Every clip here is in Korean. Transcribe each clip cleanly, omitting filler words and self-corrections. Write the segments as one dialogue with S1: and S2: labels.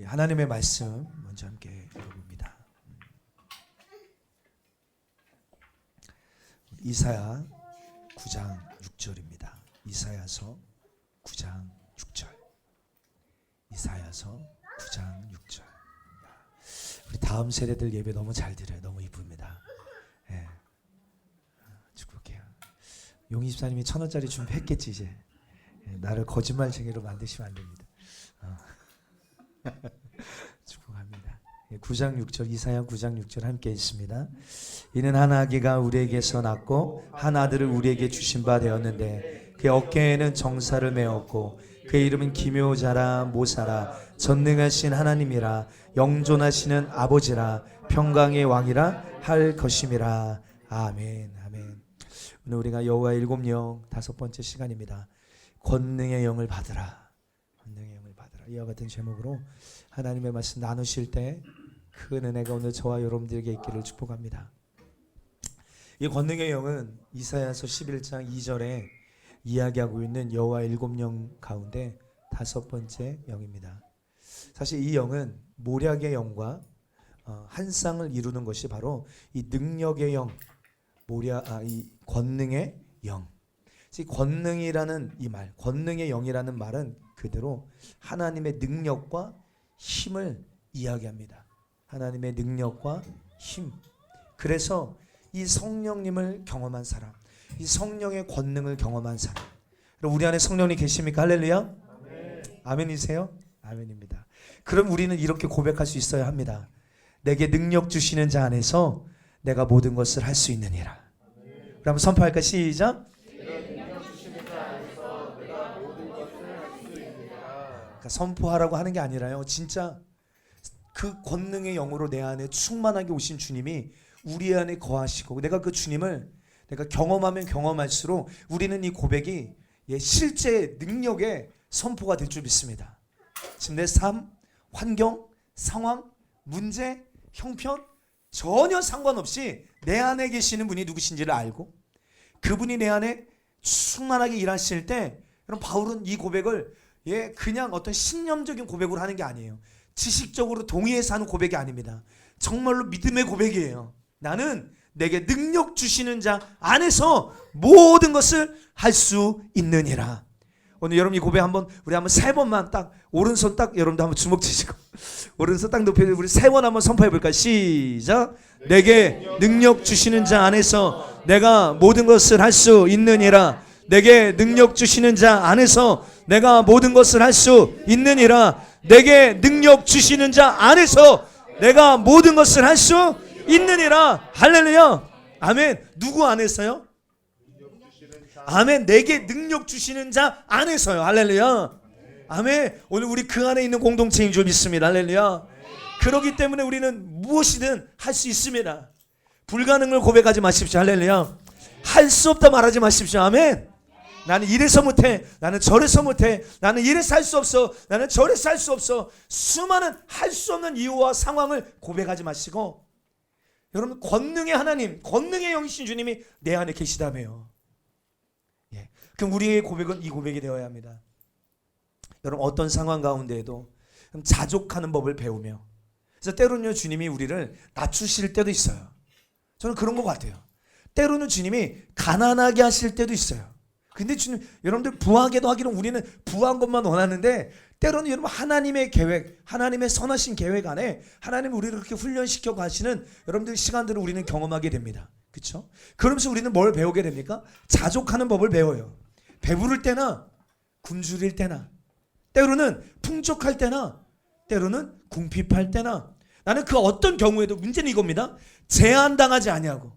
S1: 하나님의 말씀 먼저 함께 읽어봅니다. 이사야 9장 6절입니다. 이사야서 9장 6절. 이사야서 9장 6절. 우리 다음 세대들 예배 너무 잘 드려요. 너무 이쁩니다. 예. 축복해요. 용희 집사님이 1,000원짜리 준비했겠지 이제. 예, 나를 거짓말쟁이로 만드시면 안 됩니다. 축복합니다. 9장 6절 이사야 9장 6절 함께 있습니다. 이는 한 아기가 우리에게서 낳고 한 아들을 우리에게 주신 바 되었는데 그의 어깨에는 정사를 메었고 그의 이름은 기묘자라 모사라 전능하신 하나님이라 영존하시는 아버지라 평강의 왕이라 할 것임이라. 아멘. 아멘. 오늘 우리가 여호와의 일곱 영 다섯 번째 시간입니다. 권능의 영을 받으라. 권능의 영을 받으라. 이와 같은 제목으로 하나님의 말씀 나누실 때 큰 은혜가 오늘 저와 여러분들에게 있기를 축복합니다. 이 권능의 영은 이사야서 11장 2절에 이야기하고 있는 여호와의 일곱 영 가운데 다섯 번째 영입니다. 사실 이 영은 모략의 영과 한 쌍을 이루는 것이 바로 이 능력의 영, 이 권능의 영. 이 권능이라는 이 말, 권능의 영이라는 말은 그대로 하나님의 능력과 힘을 이야기합니다. 하나님의 능력과 힘. 그래서 이 성령님을 경험한 사람, 이 성령의 권능을 경험한 사람. 우리 안에 성령이 계십니까? 할렐루야. 아멘. 아멘이세요? 아멘입니다. 그럼 우리는 이렇게 고백할 수 있어야 합니다. 내게 능력 주시는 자 안에서 내가 모든 것을 할 수 있느니라. 우리 한번 선포할까? 시작. 그러니까 선포하라고 하는 게 아니라요. 진짜 그 권능의 영으로 내 안에 충만하게 오신 주님이 우리 안에 거하시고 내가 그 주님을 내가 경험하면 경험할수록 우리는 이 고백이 실제 능력의 선포가 될 줄 믿습니다. 지금 내 삶, 환경, 상황, 문제, 형편 전혀 상관없이 내 안에 계시는 분이 누구신지를 알고 그분이 내 안에 충만하게 일하실 때 여러분 바울은 이 고백을 그냥 어떤 신념적인 고백으로 하는 게 아니에요. 지식적으로 동의해서 하는 고백이 아닙니다. 정말로 믿음의 고백이에요. 나는 내게 능력 주시는 자 안에서 모든 것을 할 수 있느니라. 오늘 여러분 이 고백 우리 한번 세 번만 딱 오른손 딱 여러분도 한번 주먹 치시고 오른손 딱 높여 우리 세 번 한번 선포해 볼까요? 시작. 내게 능력 주시는 자 안에서 내가 모든 것을 할 수 있느니라. 내게 능력 주시는 자 안에서 내가 모든 것을 할 수 있느니라. 내게 능력 주시는 자 안에서 내가 모든 것을 할 수 있느니라. 할렐루야. 아멘. 누구 안에서요? 아멘. 내게 능력 주시는 자 안에서요. 할렐루야. 아멘. 오늘 우리 그 안에 있는 공동체인 줄 믿습니다. 할렐루야. 그렇기 때문에 우리는 무엇이든 할 수 있습니다. 불가능을 고백하지 마십시오. 할렐루야. 할 수 없다 말하지 마십시오. 아멘. 나는 이래서 못해. 나는 저래서 못해. 나는 이래서 할 수 없어. 나는 저래서 할 수 없어. 수많은 할 수 없는 이유와 상황을 고백하지 마시고 여러분 권능의 하나님, 권능의 영이신 주님이 내 안에 계시다며요. 그럼 우리의 고백은 이 고백이 되어야 합니다. 여러분 어떤 상황 가운데에도 자족하는 법을 배우며 그래서 때로는요 주님이 우리를 낮추실 때도 있어요. 저는 그런 것 같아요. 때로는 주님이 가난하게 하실 때도 있어요. 근데 주님, 여러분들 부하게도 하기는 우리는 부한 것만 원하는데 때로는 여러분 하나님의 계획, 하나님의 선하신 계획 안에 하나님이 우리를 그렇게 훈련시켜 가시는 여러분들 시간들을 우리는 경험하게 됩니다. 그렇죠? 그러면서 우리는 뭘 배우게 됩니까? 자족하는 법을 배워요. 배부를 때나 굶주릴 때나 때로는 풍족할 때나 때로는 궁핍할 때나 나는 그 어떤 경우에도 문제는 이겁니다. 제한당하지 아니하고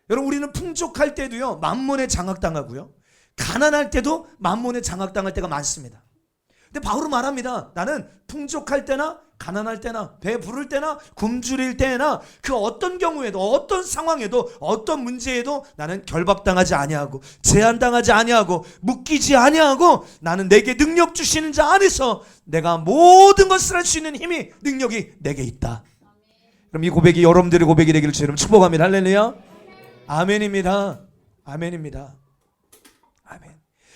S1: 여러분 우리는 풍족할 때도요 만몬에 장악당하고요 가난할 때도 만몬에 장악당할 때가 많습니다. 근데 바울은 말합니다. 나는 풍족할 때나 가난할 때나 배부를 때나 굶주릴 때나 그 어떤 경우에도 어떤 상황에도 어떤 문제에도 나는 결박당하지 아니하고 제한당하지 아니하고 묶이지 아니하고 나는 내게 능력 주시는 자 안에서 내가 모든 것을 할 수 있는 힘이 능력이 내게 있다. 그럼 이 고백이 여러분들의 고백이 되기를 주님 축복합니다. 할렐루야. 아멘입니다. 아멘입니다. 아멘.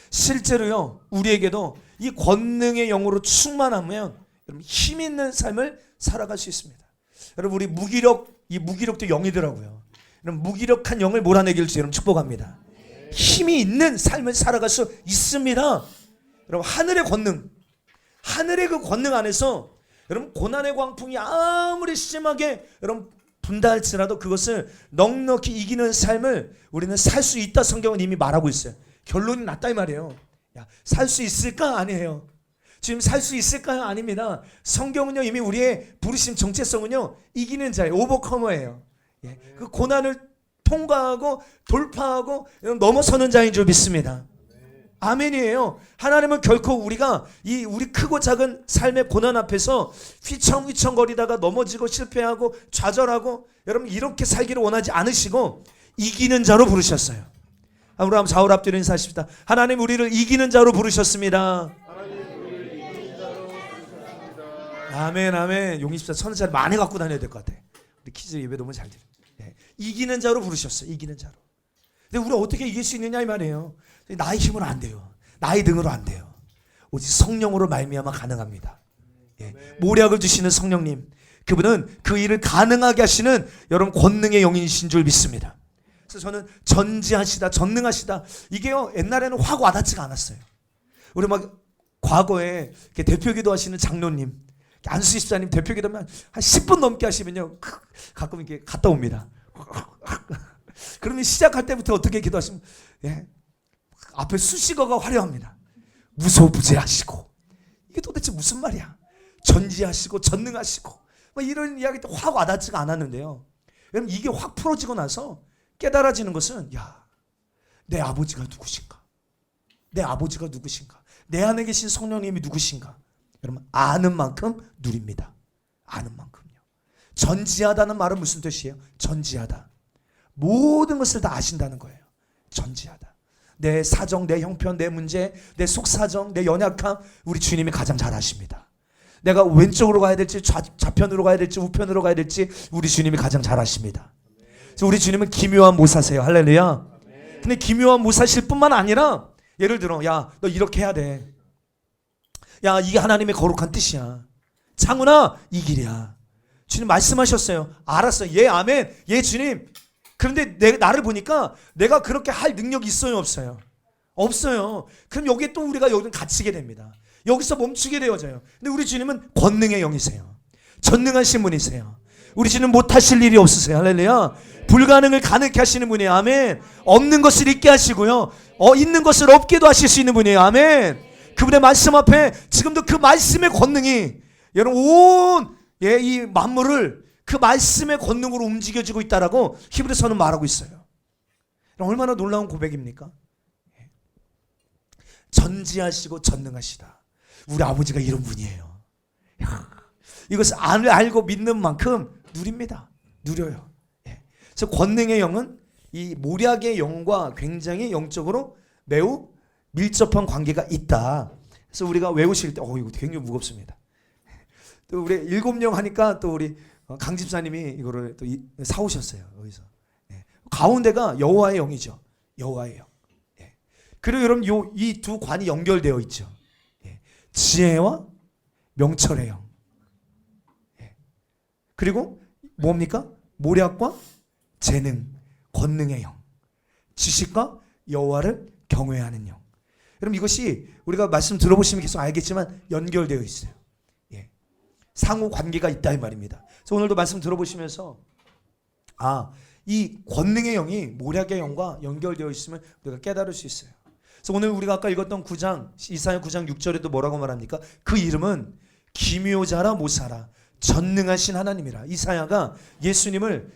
S1: 실제로요 우리에게도 이 권능의 영으로 충만하면 여러분 힘 있는 삶을 살아갈 수 있습니다. 여러분 우리 무기력, 이 무기력도 영이더라고요. 여러분 무기력한 영을 몰아내기를 여러분 축복합니다. 힘이 있는 삶을 살아갈 수 있습니다. 여러분 하늘의 권능, 하늘의 그 권능 안에서 여러분 고난의 광풍이 아무리 심하게 여러분 분다할지라도 그것을 넉넉히 이기는 삶을 우리는 살 수 있다. 성경은 이미 말하고 있어요. 결론이 났다 이 말이에요. 살 수 있을까? 아니에요. 지금 살 수 있을까요? 아닙니다. 성경은요 이미 우리의 부르심 정체성은요 이기는 자예요. 오버커머예요. 그 고난을 통과하고 돌파하고 넘어서는 자인 줄 믿습니다. 아멘이에요. 하나님은 결코 우리가 이 우리 크고 작은 삶의 고난 앞에서 휘청휘청거리다가 넘어지고 실패하고 좌절하고 여러분 이렇게 살기를 원하지 않으시고 이기는 자로 부르셨어요. 우리 한번 좌우를 앞뒤로 인사하십시다. 하나님 우리를 이기는 자로 부르셨습니다. 아멘 아멘. 용인십사 천사를 많이 갖고 다녀야 될 것 같아. 우리 키즈 예배 너무 잘 들어. 이기는 자로 부르셨어요. 이기는 자로. 근데 우리가 어떻게 이길 수 있느냐 이 말이에요. 나의 힘으로 안 돼요. 나의 등으로 안 돼요. 오직 성령으로 말미암아 가능합니다. 모략을 주시는 성령님, 그분은 그 일을 가능하게 하시는 여러분 권능의 영이신 줄 믿습니다. 그래서 저는 전지하시다, 전능하시다, 이게요 옛날에는 확 와닿지가 않았어요. 우리 막 과거에 대표기도 하시는 장로님, 안수희 집사님 대표기도면 한 10분 넘게 하시면요 가끔 이렇게 갔다 옵니다. 그러면 시작할 때부터 어떻게 기도하시면 앞에 수식어가 화려합니다. 무소부재하시고, 이게 도대체 무슨 말이야? 전지하시고 전능하시고 뭐 이런 이야기 확 와닿지가 않았는데요. 여러분 이게 확 풀어지고 나서 깨달아지는 것은 내 아버지가 누구신가? 내 아버지가 누구신가? 내 안에 계신 성령님이 누구신가? 여러분 아는 만큼 누립니다. 아는 만큼요. 전지하다는 말은 무슨 뜻이에요? 전지하다. 모든 것을 다 아신다는 거예요. 전지하다. 내 사정, 내 형편, 내 문제, 내 속사정, 내 연약함 우리 주님이 가장 잘 아십니다. 내가 왼쪽으로 가야 될지 좌편으로 가야 될지 우편으로 가야 될지 우리 주님이 가장 잘 아십니다. 그래서 우리 주님은 기묘한 모사세요. 할렐루야. 근데 기묘한 모사실 뿐만 아니라 예를 들어 너 이렇게 해야 돼. 이게 하나님의 거룩한 뜻이야. 창훈아 이 길이야. 주님 말씀하셨어요. 알았어요. 예 아멘. 예 주님. 그런데 나를 보니까 내가 그렇게 할 능력이 있어요 없어요? 없어요. 그럼 여기에 또 우리가 여기는 갇히게 됩니다. 여기서 멈추게 되어져요. 근데 우리 주님은 권능의 영이세요. 전능하신 분이세요. 우리 주님 못하실 일이 없으세요. 할렐루야. 불가능을 가능케 하시는 분이에요. 아멘. 없는 것을 있게 하시고요 있는 것을 없게도 하실 수 있는 분이에요. 아멘. 그분의 말씀 앞에 지금도 그 말씀의 권능이 여러분 온 이 만물을 그 말씀의 권능으로 움직여지고 있다라고 히브리서는 말하고 있어요. 얼마나 놀라운 고백입니까? 전지하시고 전능하시다. 우리 아버지가 이런 분이에요. 이것을 알고 믿는 만큼 누립니다. 누려요. 그래서 권능의 영은 이 모략의 영과 굉장히 영적으로 매우 밀접한 관계가 있다. 그래서 우리가 외우실 때 이거 굉장히 무겁습니다. 또 우리 7명 하니까 또 우리 강 집사님이 이거를 또 사오셨어요. 여기서 가운데가 여호와의 영이죠. 여호와의 영. 그리고 여러분 이 두 관이 연결되어 있죠. 지혜와 명철의 영. 그리고 뭡니까? 모략과 재능, 권능의 영. 지식과 여호와를 경외하는 영. 여러분 이것이 우리가 말씀 들어보시면 계속 알겠지만 연결되어 있어요. 상호 관계가 있다 이 말입니다. 그래서 오늘도 말씀 들어보시면서 이 권능의 영이 모략의 영과 연결되어 있으면 우리가 깨달을 수 있어요. 그래서 오늘 우리가 아까 읽었던 9장 이사야 9장 6절에도 뭐라고 말합니까? 그 이름은 기묘자라 모사라 전능하신 하나님이라. 이사야가 예수님을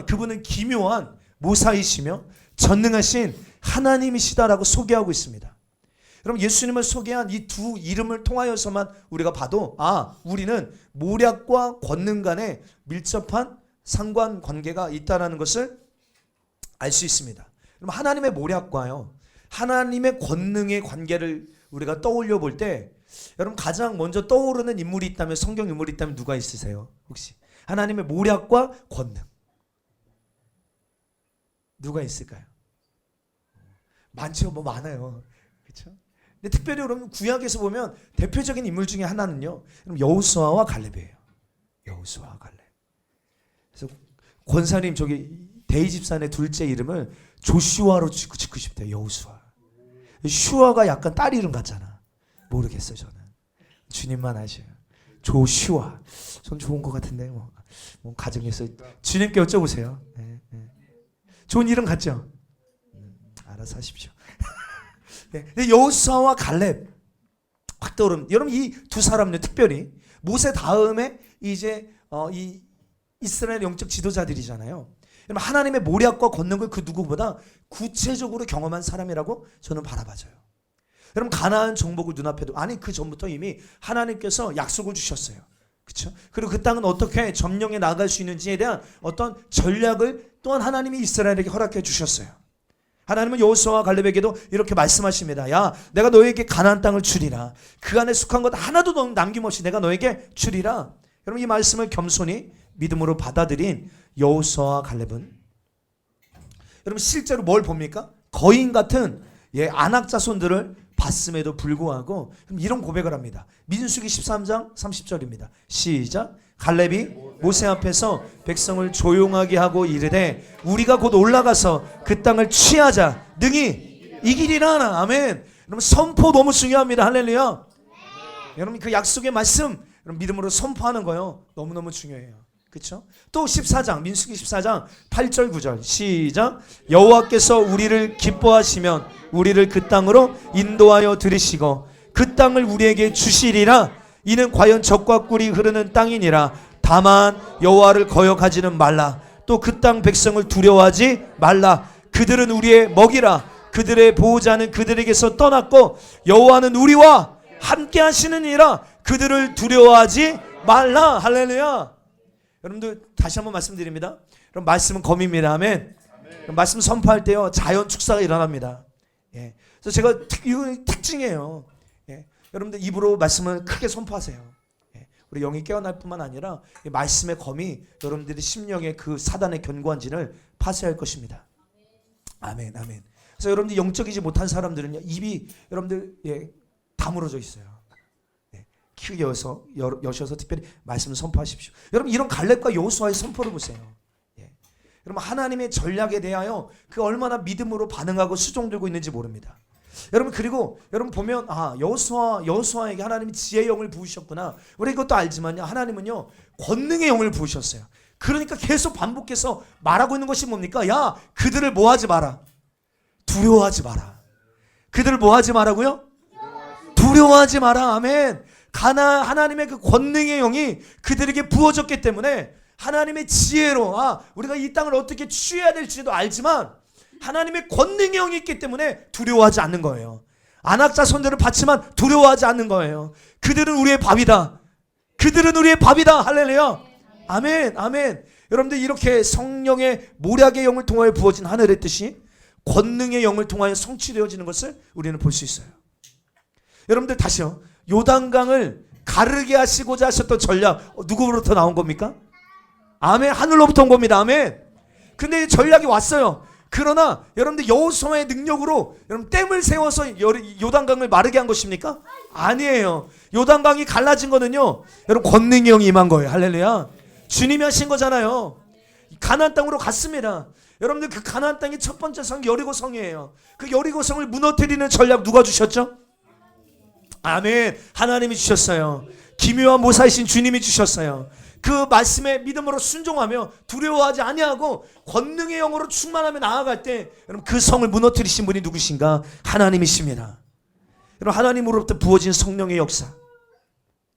S1: 그분은 기묘한 모사이시며 전능하신 하나님이시다라고 소개하고 있습니다. 여러분 예수님을 소개한 이 두 이름을 통하여서만 우리가 봐도 우리는 모략과 권능 간에 밀접한 상관관계가 있다는 것을 알 수 있습니다. 그럼 하나님의 모략과요 하나님의 권능의 관계를 우리가 떠올려 볼 때 여러분 가장 먼저 떠오르는 인물이 있다면 성경 인물이 있다면 누가 있으세요? 혹시 하나님의 모략과 권능 누가 있을까요? 많죠. 많아요. 그렇죠? 근데 특별히 여러분 구약에서 보면 대표적인 인물 중에 하나는요, 여호수아와 갈렙이에요. 여호수아와 갈렙. 그래서 권사님 저기 데이 집사의 둘째 이름을 조슈아로 짓고 싶대요. 여호수아. 슈아가 약간 딸 이름 같잖아. 모르겠어요 저는. 주님만 아셔요. 조슈아. 전 좋은 것 같은데 뭐 가정에서 주님께 여쭤보세요. 네, 네. 좋은 이름 같죠? 알아서 하십시오. 네. 여호수아와 갈렙 확 떠오릅니다. 여러분 이 두 사람은요 특별히 모세 다음에 이제 이 이스라엘 영적 지도자들이잖아요. 여러분 하나님의 모략과 권능을 그 누구보다 구체적으로 경험한 사람이라고 저는 바라봐져요. 여러분 가나안 정복을 눈앞에도 아니 그 전부터 이미 하나님께서 약속을 주셨어요. 그렇죠? 그리고 그 땅은 어떻게 점령해 나갈 수 있는지에 대한 어떤 전략을 또한 하나님이 이스라엘에게 허락해 주셨어요. 하나님은 여호수아와 갈렙에게도 이렇게 말씀하십니다. 야, 내가 너에게 가나안 땅을 주리라. 그 안에 속한 것 하나도 남김없이 내가 너에게 주리라. 여러분 이 말씀을 겸손히 믿음으로 받아들인 여호수아와 갈렙은 여러분 실제로 뭘 봅니까? 거인 같은 안악 자손들을 봤음에도 불구하고 이런 고백을 합니다. 민수기 13장 30절입니다. 시작. 갈렙이 모세 앞에서 백성을 조용하게 하고 이르되 우리가 곧 올라가서 그 땅을 취하자 능히 이기리라. 아멘. 여러분 선포 너무 중요합니다. 할렐루야. 여러분 그 약속의 말씀 여러분 믿음으로 선포하는 거요 너무너무 중요해요. 그렇죠? 또 14장 민수기 14장 8절 9절 시작. 여호와께서 우리를 기뻐하시면 우리를 그 땅으로 인도하여 들이시고 그 땅을 우리에게 주시리라. 이는 과연 젖과 꿀이 흐르는 땅이니라. 다만 여호와를 거역하지는 말라. 또 그 땅 백성을 두려워하지 말라. 그들은 우리의 먹이라. 그들의 보호자는 그들에게서 떠났고 여호와는 우리와 함께 하시느니라. 그들을 두려워하지 말라. 할렐루야. 여러분들 다시 한번 말씀드립니다. 여러분 말씀은 검입니다. 아멘. 말씀 선포할 때요 자연 축사가 일어납니다. 예. 그래서 제가 이거 특징이에요. 예. 여러분들 입으로 말씀을 크게 선포하세요. 예. 우리 영이 깨어날 뿐만 아니라 이 말씀의 검이 여러분들의 심령의 그 사단의 견고한 진을 파쇄할 것입니다. 아멘, 아멘. 그래서 여러분들 영적이지 못한 사람들은요 입이 여러분들 다물어져 있어요. 크게 여셔서 특별히 말씀을 선포하십시오. 여러분 이런 갈렙과 여호수아의 선포를 보세요. 여러분 하나님의 전략에 대하여 그 얼마나 믿음으로 반응하고 수종들고 있는지 모릅니다. 여러분 그리고 여러분 보면 여호수아에게 하나님이 지혜의 영을 부으셨구나. 우리 이것도 알지만요 하나님은요 권능의 영을 부으셨어요. 그러니까 계속 반복해서 말하고 있는 것이 뭡니까? 야 그들을 뭐하지 마라. 두려워하지 마라. 그들을 뭐하지 마라고요? 두려워하지 마라. 아멘. 하나님의 그 권능의 영이 그들에게 부어졌기 때문에 하나님의 지혜로 우리가 이 땅을 어떻게 취해야 될지도 알지만 하나님의 권능의 영이 있기 때문에 두려워하지 않는 거예요. 안악자손들을 받지만 두려워하지 않는 거예요. 그들은 우리의 밥이다. 그들은 우리의 밥이다. 할렐루야. 아멘, 아멘. 여러분들 이렇게 성령의 모략의 영을 통하여 부어진 하늘의 뜻이 권능의 영을 통하여 성취되어지는 것을 우리는 볼 수 있어요. 여러분들 다시요. 요단강을 가르게 하시고자 하셨던 전략 누구로부터 나온 겁니까? 아멘. 하늘로부터 온 겁니다. 아멘. 근데 전략이 왔어요. 그러나 여러분들 여호수아의 능력으로 여러분 댐을 세워서 요단강을 마르게 한 것입니까? 아니에요. 요단강이 갈라진 거는요 여러분 권능의 영이 임한 거예요. 할렐루야. 주님이 하신 거잖아요. 가나안 땅으로 갔습니다. 여러분들 그 가나안 땅의 첫 번째 성 여리고성이에요. 그 여리고성을 무너뜨리는 전략 누가 주셨죠? 아멘. 하나님이 주셨어요. 기묘한 모사이신 주님이 주셨어요. 그 말씀에 믿음으로 순종하며 두려워하지 아니하고 권능의 영으로 충만하며 나아갈 때 여러분 그 성을 무너뜨리신 분이 누구신가? 하나님이십니다. 여러분 하나님으로부터 부어진 성령의 역사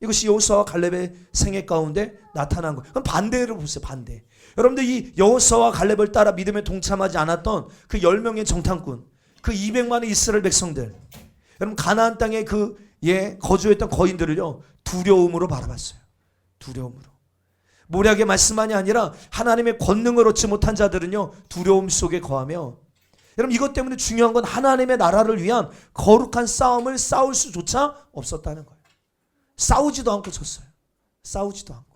S1: 이것이 여호수아와 갈렙의 생애 가운데 나타난 거예요. 그럼 반대로 보세요. 반대. 여러분들 이 여호수아와 갈렙을 따라 믿음에 동참하지 않았던 그 10명의 정탐꾼 그 200만의 이스라엘 백성들 여러분 가나안 땅에 거주했던 거인들을요 두려움으로 바라봤어요. 두려움으로. 모략의 말씀만이 아니라 하나님의 권능을 얻지 못한 자들은요 두려움 속에 거하며 여러분 이것 때문에 중요한 건 하나님의 나라를 위한 거룩한 싸움을 싸울 수조차 없었다는 거예요. 싸우지도 않고 졌어요. 싸우지도 않고.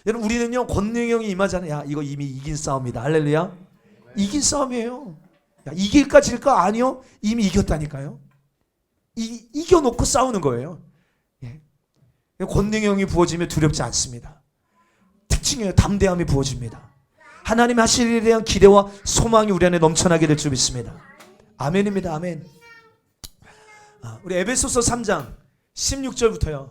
S1: 여러분 우리는요 권능의 영이 임하잖아요. 야 이거 이미 이긴 싸움이다. 할렐루야. 이긴 싸움이에요. 야, 이길까 질까? 아니요. 이미 이겼다니까요. 이겨놓고 싸우는 거예요. 예. 권능의 영이 부어지면 두렵지 않습니다. 특징이에요. 담대함이 부어집니다. 하나님 하실 일에 대한 기대와 소망이 우리 안에 넘쳐나게 될 줄 믿습니다. 아멘입니다. 아멘. 우리 에베소서 3장 16절부터요.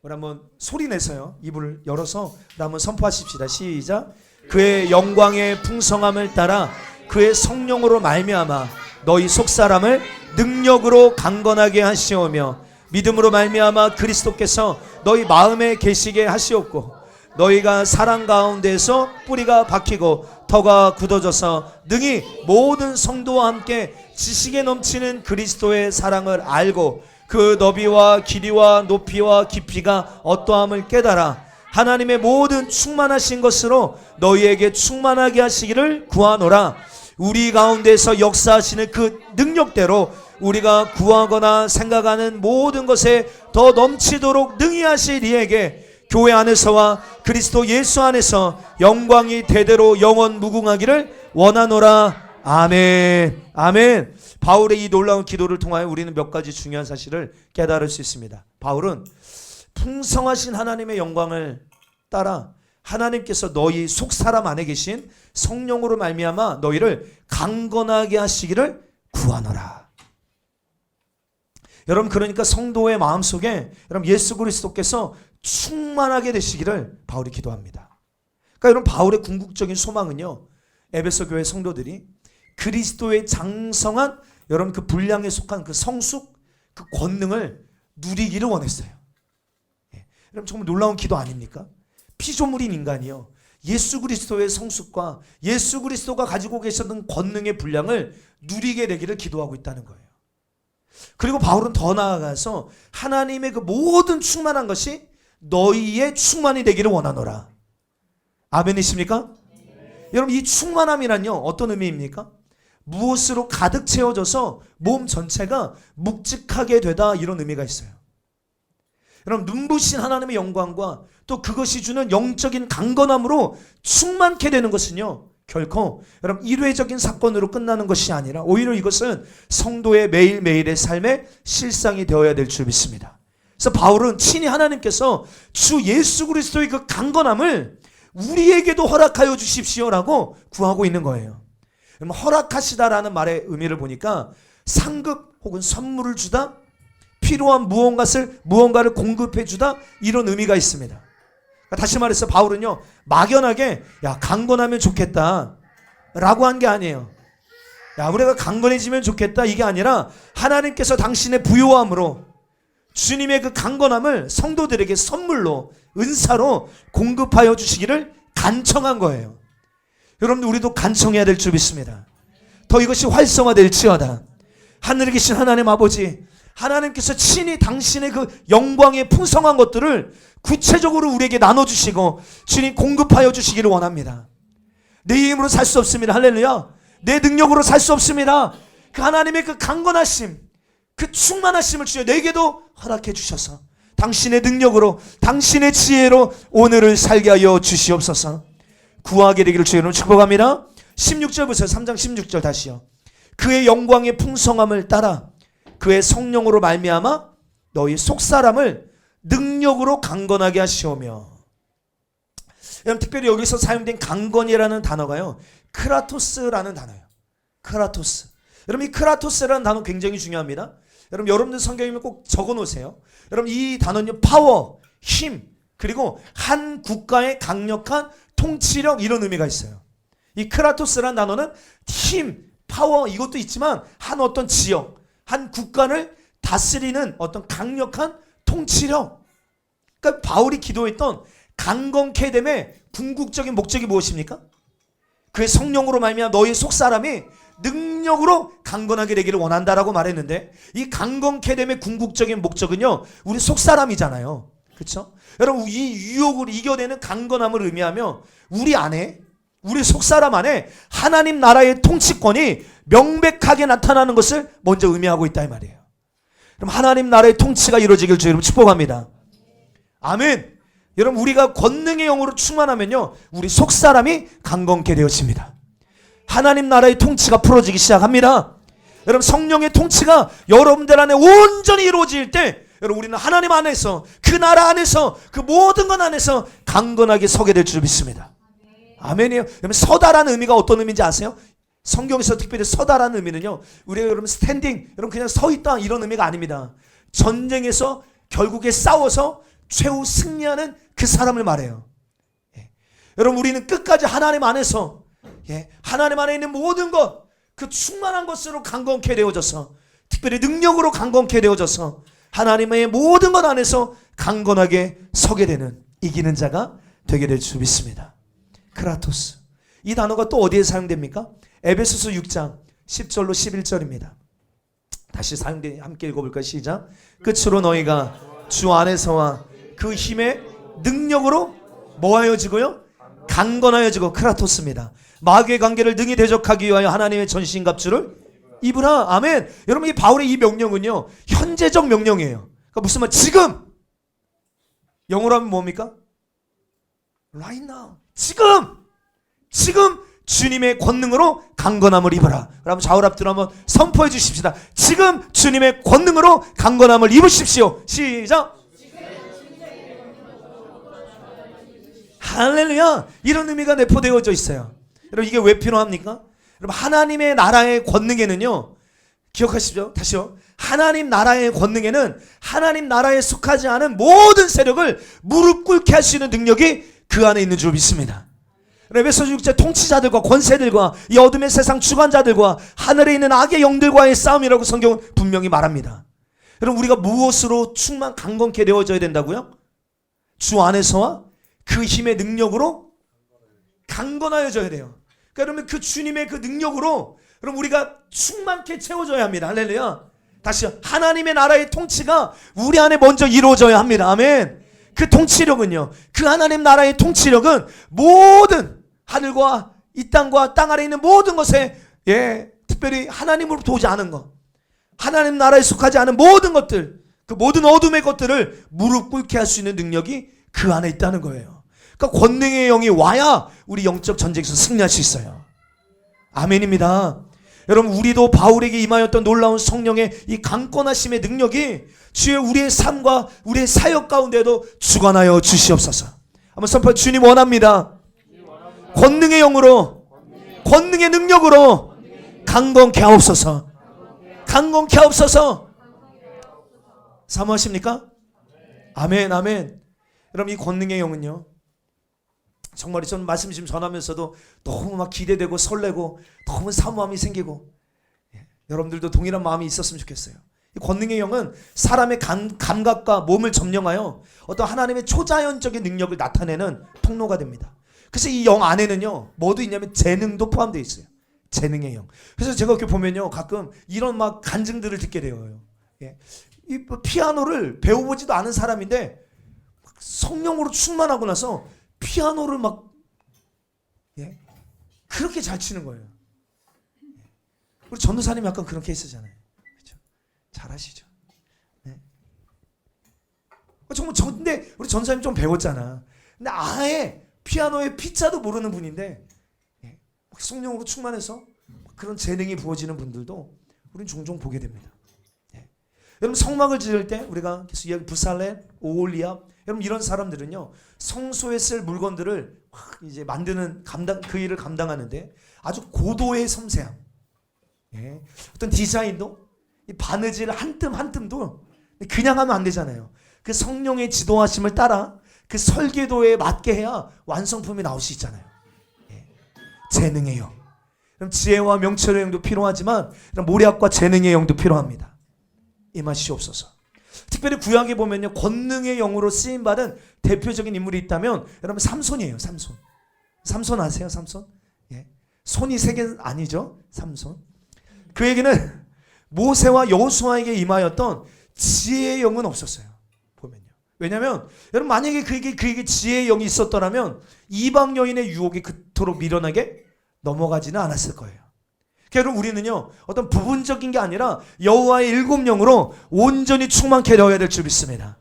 S1: 우리 한번 소리 내서요. 입을 열어서 한번 선포하십시다. 시작. 그의 영광의 풍성함을 따라 그의 성령으로 말미암아 너희 속사람을 능력으로 강건하게 하시오며 믿음으로 말미암아 그리스도께서 너희 마음에 계시게 하시옵고 너희가 사랑 가운데서 뿌리가 박히고 터가 굳어져서 능히 모든 성도와 함께 지식에 넘치는 그리스도의 사랑을 알고 그 너비와 길이와 높이와 깊이가 어떠함을 깨달아 하나님의 모든 충만하신 것으로 너희에게 충만하게 하시기를 구하노라. 우리 가운데서 역사하시는 그 능력대로 우리가 구하거나 생각하는 모든 것에 더 넘치도록 능히 하실 이에게 교회 안에서와 그리스도 예수 안에서 영광이 대대로 영원 무궁하기를 원하노라. 아멘. 아멘. 바울의 이 놀라운 기도를 통하여 우리는 몇 가지 중요한 사실을 깨달을 수 있습니다. 바울은 풍성하신 하나님의 영광을 따라 하나님께서 너희 속사람 안에 계신 성령으로 말미암아 너희를 강건하게 하시기를 구하노라. 여러분, 그러니까 성도의 마음속에 여러분 예수 그리스도께서 충만하게 되시기를 바울이 기도합니다. 그러니까 여러분, 바울의 궁극적인 소망은요, 에베소 교회 성도들이 그리스도의 장성한 여러분 그 분량에 속한 그 성숙, 그 권능을 누리기를 원했어요. 예. 여러분, 정말 놀라운 기도 아닙니까? 피조물인 인간이요, 예수 그리스도의 성숙과 예수 그리스도가 가지고 계셨던 권능의 분량을 누리게 되기를 기도하고 있다는 거예요. 그리고 바울은 더 나아가서 하나님의 그 모든 충만한 것이 너희의 충만이 되기를 원하노라. 아멘이십니까? 여러분, 이 충만함이란요 어떤 의미입니까? 무엇으로 가득 채워져서 몸 전체가 묵직하게 되다, 이런 의미가 있어요. 여러분, 눈부신 하나님의 영광과 또 그것이 주는 영적인 강건함으로 충만케 되는 것은요 결코 여러분 일회적인 사건으로 끝나는 것이 아니라 오히려 이것은 성도의 매일매일의 삶의 실상이 되어야 될 줄 믿습니다. 그래서 바울은 친히 하나님께서 주 예수 그리스도의 그 강건함을 우리에게도 허락하여 주십시오라고 구하고 있는 거예요. 허락하시다라는 말의 의미를 보니까 상급 혹은 선물을 주다, 필요한 무언가를 공급해 주다, 이런 의미가 있습니다. 다시 말해서 바울은요 막연하게 야 강건하면 좋겠다 라고 한 게 아니에요. 야 우리가 강건해지면 좋겠다 이게 아니라 하나님께서 당신의 부요함으로 주님의 그 강건함을 성도들에게 선물로, 은사로 공급하여 주시기를 간청한 거예요. 여러분들, 우리도 간청해야 될 줄 믿습니다. 더 이것이 활성화될지어다. 하늘에 계신 하나님 아버지, 하나님께서 친히 당신의 그 영광의 풍성한 것들을 구체적으로 우리에게 나눠주시고 주님 공급하여 주시기를 원합니다. 내 힘으로 살 수 없습니다. 할렐루야. 내 능력으로 살 수 없습니다. 그 하나님의 그 강건하심, 그 충만하심을 주여 내게도 허락해 주셔서 당신의 능력으로, 당신의 지혜로 오늘을 살게 하여 주시옵소서. 구하게 되기를 주의 이름으로 축복합니다. 16절부터 3장 16절 다시요. 그의 영광의 풍성함을 따라 그의 성령으로 말미암아 너희 속사람을 능력으로 강건하게 하시오며. 여러분, 특별히 여기서 사용된 강건이라는 단어가요 크라토스라는 단어예요. 크라토스. 여러분, 이 크라토스라는 단어 굉장히 중요합니다. 여러분들 성경이면 꼭 적어 놓으세요. 여러분, 이 단어는요 파워, 힘, 그리고 한 국가의 강력한 통치력, 이런 의미가 있어요. 이 크라토스라는 단어는 힘, 파워 이것도 있지만 한 어떤 지역, 한 국가를 다스리는 어떤 강력한 통치력. 그러니까 바울이 기도했던 강건케 됨의 궁극적인 목적이 무엇입니까? 그의 성령으로 말미암아 너희 속사람이 능력으로 강건하게 되기를 원한다라고 말했는데, 이 강건케 됨의 궁극적인 목적은요 우리 속사람이잖아요. 그렇죠? 여러분, 이 유혹을 이겨내는 강건함을 의미하며 우리 안에, 우리 속사람 안에 하나님 나라의 통치권이 명백하게 나타나는 것을 먼저 의미하고 있다 이 말이에요. 그럼 하나님 나라의 통치가 이루어지길 주의 이름으로 축복합니다. 아멘. 여러분, 우리가 권능의 영으로 충만하면요 우리 속사람이 강건케 되어집니다. 하나님 나라의 통치가 풀어지기 시작합니다. 여러분 성령의 통치가 여러분들 안에 온전히 이루어질 때 여러분 우리는 하나님 안에서 그 나라 안에서 그 모든 것 안에서 강건하게 서게 될 줄 믿습니다. 아멘이에요. 여러분 서다라는 의미가 어떤 의미인지 아세요? 성경에서 특별히 서다라는 의미는요, 우리가 여러분 스탠딩, 여러분 그냥 서 있다 이런 의미가 아닙니다. 전쟁에서 결국에 싸워서 최후 승리하는 그 사람을 말해요. 예. 여러분 우리는 끝까지 하나님 안에서, 예, 하나님 안에 있는 모든 것, 그 충만한 것으로 강건케 되어져서, 특별히 능력으로 강건케 되어져서 하나님의 모든 것 안에서 강건하게 서게 되는 이기는 자가 되게 될 줄 믿습니다. 크라토스, 이 단어가 또 어디에 사용됩니까? 에베소서 6장 10절로 11절입니다. 다시 사용돼 함께 읽어볼까요? 시작. 끝으로 너희가 주 안에서와 그 힘의 능력으로 뭐하여지고요? 강건하여지고, 크라토스입니다. 마귀의 관계를 능히 대적하기 위하여 하나님의 전신갑주를 입으라. 아멘. 여러분 이 바울의 이 명령은요, 현재적 명령이에요. 그러니까 무슨 말? 지금. 영어로 하면 뭡니까? Right now. 지금 주님의 권능으로 강건함을 입어라. 그럼 좌우를 앞뒤로 한번 선포해 주십시다. 지금 주님의 권능으로 강건함을 입으십시오. 시작. 할렐루야. 이런 의미가 내포되어져 있어요. 여러분 이게 왜 필요합니까? 여러분 하나님의 나라의 권능에는요, 기억하십시오. 다시요. 하나님 나라의 권능에는 하나님 나라에 속하지 않은 모든 세력을 무릎 꿇게 할 수 있는 능력이 그 안에 있는 줄 믿습니다. 에베소서 6장 통치자들과 권세들과 이 어둠의 세상 주관자들과 하늘에 있는 악의 영들과의 싸움이라고 성경은 분명히 말합니다. 여러분 우리가 무엇으로 강건케 되어져야 된다고요? 주 안에서와 그 힘의 능력으로 강건하여져야 돼요. 그러니까 여러분 그 주님의 그 능력으로 여러분 우리가 충만케 채워져야 합니다. 할렐루야. 다시요. 하나님의 나라의 통치가 우리 안에 먼저 이루어져야 합니다. 아멘. 그 통치력은요, 그 하나님 나라의 통치력은 모든 하늘과 이 땅과 땅 아래 있는 모든 것에, 예, 특별히 하나님으로부터 오지 않은 것, 하나님 나라에 속하지 않은 모든 것들, 그 모든 어둠의 것들을 무릎 꿇게 할 수 있는 능력이 그 안에 있다는 거예요. 그러니까 권능의 영이 와야 우리 영적 전쟁에서 승리할 수 있어요. 아멘입니다. 여러분 우리도 바울에게 임하였던 놀라운 성령의 이 강권하심의 능력이 주의 우리의 삶과 우리의 사역 가운데도 주관하여 주시옵소서. 한번 선포해. 주님 원합니다. 권능의 영으로, 권능의 능력으로 강건케 하옵소서. 강건케 하옵소서. 사모하십니까? 아멘, 아멘. 여러분 이 권능의 영은요, 정말 저는 말씀 지금 전하면서도 너무 막 기대되고 설레고 너무 사모함이 생기고, 여러분들도 동일한 마음이 있었으면 좋겠어요. 이 권능의 영은 사람의 감각과 몸을 점령하여 어떤 하나님의 초자연적인 능력을 나타내는 통로가 됩니다. 그래서 이 영 안에는요 뭐도 있냐면 재능도 포함되어 있어요. 재능의 영. 그래서 제가 이렇게 보면요 가끔 이런 막 간증들을 듣게 돼요. 예. 이 피아노를 배워보지도 않은 사람인데 성령으로 충만하고 나서 피아노를 막, 예, 그렇게 잘 치는 거예요. 우리 전도사님이 약간 그런 케이스잖아요. 그렇죠? 잘하시죠. 네. 정말 근데 우리 전도사님 좀 배웠잖아. 근데 아예 피아노의 피자도 모르는 분인데, 예, 성령으로 충만해서 그런 재능이 부어지는 분들도 우리는 종종 보게 됩니다. 예. 여러분 성막을 지을 때 우리가 계속 이야기 부살렘, 오홀리압, 여러분 이런 사람들은요 성소에 쓸 물건들을 이제 만드는 그 일을 감당하는데 아주 고도의 섬세함, 예. 어떤 디자인도 이 바느질 한 뜸 한 뜸도 그냥 하면 안 되잖아요. 그 성령의 지도하심을 따라 그 설계도에 맞게 해야 완성품이 나올 수 있잖아요. 예. 재능의 영. 그럼 지혜와 명철의 영도 필요하지만 모략과 재능의 영도 필요합니다. 임하시옵소서. 특별히 구약에 보면요 권능의 영으로 쓰임받은 대표적인 인물이 있다면 여러분 삼손이에요. 삼손 아세요? 삼손? 예. 손이 세 개 아니죠? 삼손. 그에게는 모세와 여호수아에게 임하였던 지혜의 영은 없었어요. 보면요. 왜냐하면 여러분 만약에 그에게 지혜의 영이 있었더라면 이방 여인의 유혹에 그토록 미련하게 넘어가지는 않았을 거예요. 여러분 우리는요 어떤 부분적인 게 아니라 여호와의 일곱 영으로 온전히 충만케 되어야 될 줄 믿습니다.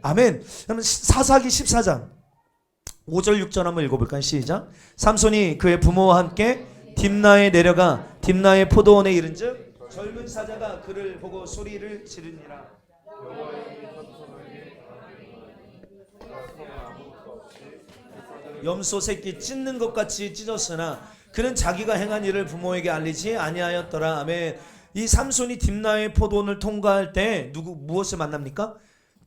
S1: 아멘. 그러면 사사기 14장 5절 6절 한번 읽어볼까요? 시작. 삼손이 그의 부모와 함께 딥나에 내려가 딥나의 포도원에 이른즉 젊은 사자가 그를 보고 소리를 지르니라. 염소 새끼 찢는 것 같이 찢었으나 그는 자기가 행한 일을 부모에게 알리지 아니하였더라. 아멘. 이 삼손이 딥나의 포도원을 통과할 때 무엇을 만납니까?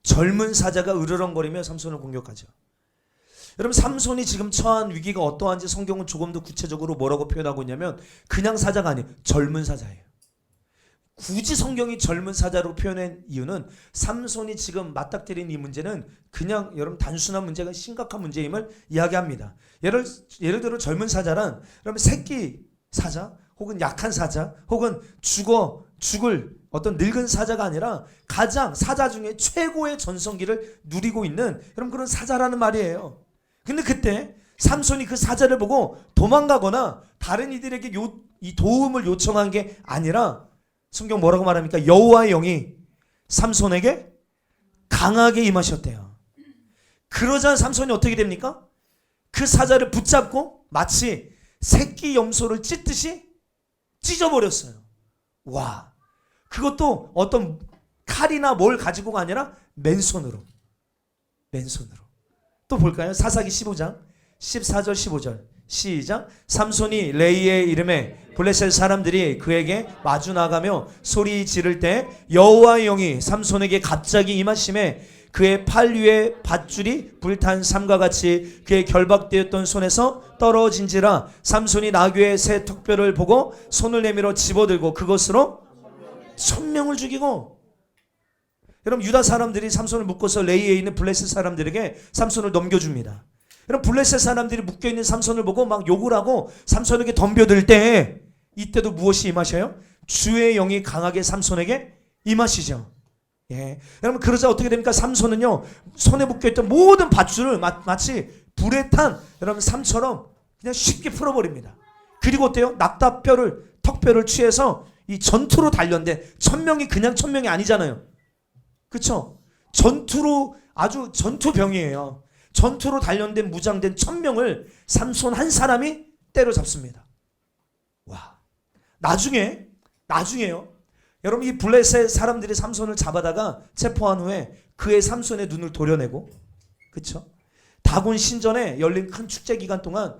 S1: 젊은 사자가 으르렁거리며 삼손을 공격하죠. 여러분, 삼손이 지금 처한 위기가 어떠한지 성경은 조금 더 구체적으로 뭐라고 표현하고 있냐면 그냥 사자가 아니에요. 젊은 사자예요. 굳이 성경이 젊은 사자로 표현한 이유는 삼손이 지금 맞닥뜨린 이 문제는 그냥 여러분 단순한 문제가 심각한 문제임을 이야기합니다. 예를 들어 젊은 사자란 여러분 새끼 사자 혹은 약한 사자 혹은 죽을 어떤 늙은 사자가 아니라 가장 사자 중에 최고의 전성기를 누리고 있는 여러분 그런 사자라는 말이에요. 근데 그때 삼손이 그 사자를 보고 도망가거나 다른 이들에게 이 도움을 요청한 게 아니라 성경 뭐라고 말합니까? 여호와의 영이 삼손에게 강하게 임하셨대요. 그러자 삼손이 어떻게 됩니까? 그 사자를 붙잡고 마치 새끼 염소를 찢듯이 찢어버렸어요. 와, 그것도 어떤 칼이나 뭘 가지고가 아니라 맨손으로. 또 볼까요? 사사기 15장 14절 15절 시작. 삼손이 레이의 이름에 블레셋 사람들이 그에게 마주 나가며 소리 지를 때 여호와의 영이 삼손에게 갑자기 임하심에 그의 팔 위에 밧줄이 불탄 삼과 같이 그의 결박되었던 손에서 떨어진지라. 삼손이 나귀의 새 턱뼈를 보고 손을 내밀어 집어들고 그것으로 1000명을 죽이고. 여러분, 유다 사람들이 삼손을 묶어서 레이에 있는 블레셋 사람들에게 삼손을 넘겨줍니다. 여러분, 블레셋 사람들이 묶여있는 삼손을 보고 막 욕을 하고 삼손에게 덤벼들 때 이때도 무엇이 임하셔요? 주의 영이 강하게 삼손에게 임하시죠. 예. 여러분, 그러자 어떻게 됩니까? 삼손은요 손에 묶여있던 모든 밧줄을 마치 불에 탄 여러분 삼처럼 그냥 쉽게 풀어버립니다. 그리고 어때요? 턱뼈를 취해서 이 전투로 단련된 1000명이 그냥 1000명이 아니잖아요. 그쵸? 전투로 아주 전투병이에요. 전투로 단련된 무장된 1000명을 삼손 한 사람이 때려잡습니다. 와, 나중에요. 여러분, 이 블레셋 사람들이 삼손을 잡아다가 체포한 후에 그의 삼손의 눈을 도려내고, 그쵸? 다곤 신전에 열린 큰 축제 기간 동안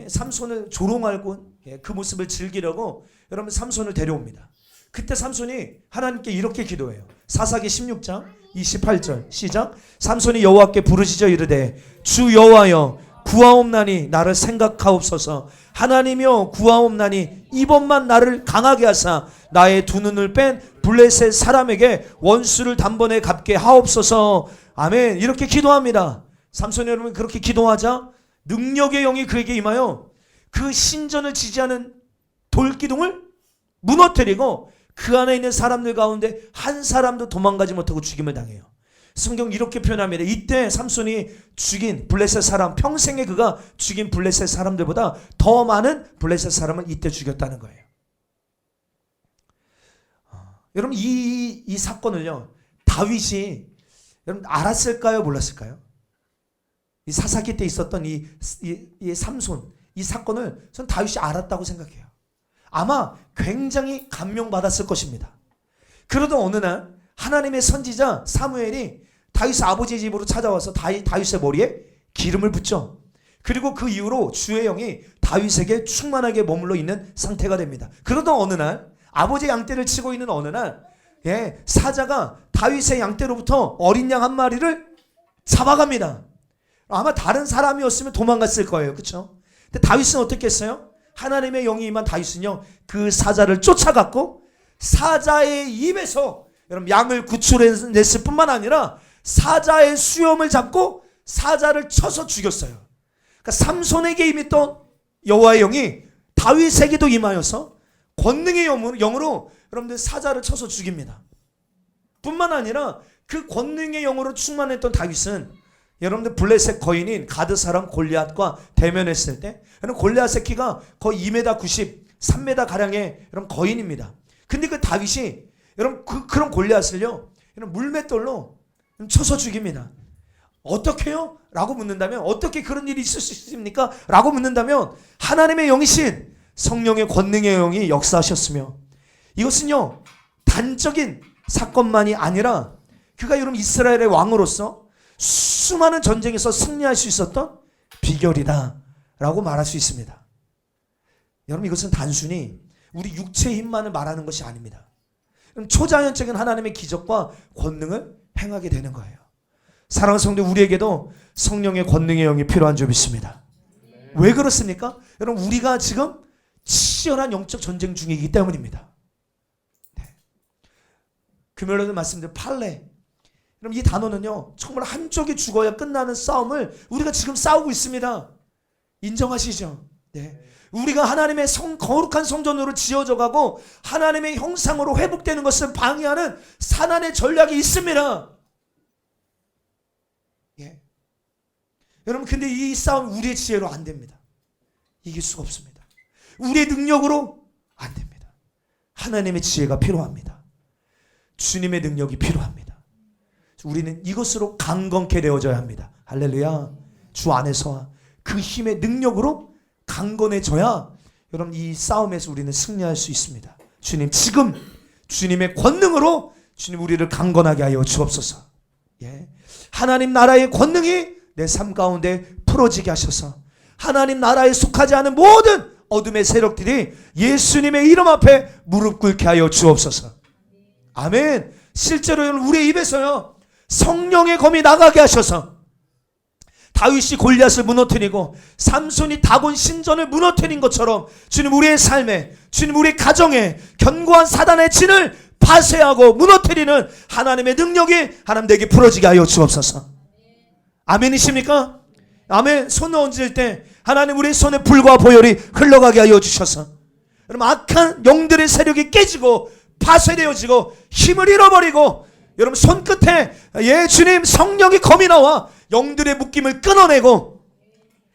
S1: 삼손을 조롱하고 그 모습을 즐기려고 여러분 삼손을 데려옵니다. 그때 삼손이 하나님께 이렇게 기도해요. 사사기 16장 28절 시작. 삼손이 여호와께 부르짖어 이르되 주 여호와여 구하옵나니 나를 생각하옵소서. 하나님이여 구하옵나니 이번만 나를 강하게 하사 나의 두 눈을 뺀 블레셋 사람에게 원수를 단번에 갚게 하옵소서. 아멘. 이렇게 기도합니다. 삼손이 여러분 그렇게 기도하자 능력의 영이 그에게 임하여 그 신전을 지지하는 돌기둥을 무너뜨리고 그 안에 있는 사람들 가운데 한 사람도 도망가지 못하고 죽임을 당해요. 성경 이렇게 표현합니다. 이때 삼손이 죽인 블레셋 사람, 평생에 그가 죽인 블레셋 사람들보다 더 많은 블레셋 사람을 이때 죽였다는 거예요. 여러분, 이 사건을요 다윗이 여러분 알았을까요, 몰랐을까요? 이 사사기 때 있었던 이 삼손, 이 사건을 전 다윗이 알았다고 생각해요. 아마 굉장히 감명받았을 것입니다. 그러던 어느 날 하나님의 선지자 사무엘이 다윗 아버지의 집으로 찾아와서 다윗의 머리에 기름을 붓죠. 그리고 그 이후로 주의 영이 다윗에게 충만하게 머물러 있는 상태가 됩니다. 그러던 어느 날 아버지의 양떼를 치고 있는 어느 날 사자가 다윗의 양떼로부터 어린 양 한 마리를 잡아갑니다. 아마 다른 사람이었으면 도망갔을 거예요. 그렇죠? 근데 다윗은 어떻게 했어요? 하나님의 영이 임한 다윗은요 그 사자를 쫓아갔고 사자의 입에서 여러분 양을 구출해냈을 뿐만 아니라 사자의 수염을 잡고 사자를 쳐서 죽였어요. 그러니까 삼손에게 임했던 여호와의 영이 다윗에게도 임하여서 권능의 영으로 여러분들 사자를 쳐서 죽입니다. 뿐만 아니라 그 권능의 영으로 충만했던 다윗은 여러분들 블레셋 거인인 가드 사람 골리앗과 대면했을 때 여러분 골리앗의 키가 거의 2m 90, 3m 가량의 여러분 거인입니다. 근데 그 다윗이 여러분 그런 골리앗을요 여러분 물맷돌로 쳐서 죽입니다. 어떻게요? 라고 묻는다면 어떻게 그런 일이 있을 수 있습니까? 라고 묻는다면 하나님의 영이신 성령의 권능의 영이 역사하셨으며 이것은요 단적인 사건만이 아니라 그가 여러분 이스라엘의 왕으로서 수많은 전쟁에서 승리할 수 있었던 비결이다 라고 말할 수 있습니다. 여러분 이것은 단순히 우리 육체의 힘만을 말하는 것이 아닙니다. 초자연적인 하나님의 기적과 권능을 행하게 되는 거예요. 사랑하는 성도, 우리에게도 성령의 권능의 영이 필요한 줄 믿습니다. 왜 그렇습니까? 여러분 우리가 지금 치열한 영적 전쟁 중이기 때문입니다. 네. 금요일에도 말씀드린 팔레, 그럼 이 단어는요 정말 한쪽이 죽어야 끝나는 싸움을 우리가 지금 싸우고 있습니다. 인정하시죠? 네. 우리가 하나님의 거룩한 성전으로 지어져 가고 하나님의 형상으로 회복되는 것을 방해하는 사단의 전략이 있습니다. 예. 여러분 근데 이 싸움 우리의 지혜로 안 됩니다. 이길 수가 없습니다. 우리의 능력으로 안 됩니다. 하나님의 지혜가 필요합니다. 주님의 능력이 필요합니다. 우리는 이것으로 강건케 되어져야 합니다. 할렐루야. 주 안에서 그 힘의 능력으로 강건해져야 여러분 이 싸움에서 우리는 승리할 수 있습니다. 주님 지금 주님의 권능으로 주님 우리를 강건하게 하여 주옵소서. 예. 하나님 나라의 권능이 내 삶 가운데 풀어지게 하셔서 하나님 나라에 속하지 않은 모든 어둠의 세력들이 예수님의 이름 앞에 무릎 꿇게 하여 주옵소서. 아멘. 실제로 여러분 우리의 입에서요 성령의 검이 나가게 하셔서 다윗이 골리앗을 무너뜨리고 삼손이 다곤 신전을 무너뜨린 것처럼 주님 우리의 삶에, 주님 우리의 가정에 견고한 사단의 진을 파쇄하고 무너뜨리는 하나님의 능력이 하나님 내게 풀어지게 하여 주옵소서. 아멘이십니까? 아멘. 손을 얹을 때 하나님 우리의 손에 불과 보혈이 흘러가게 하여 주셔서 여러분 악한 영들의 세력이 깨지고 파쇄되어지고 힘을 잃어버리고 여러분 손끝에 예 주님 성령의 검이 나와 영들의 묶임을 끊어내고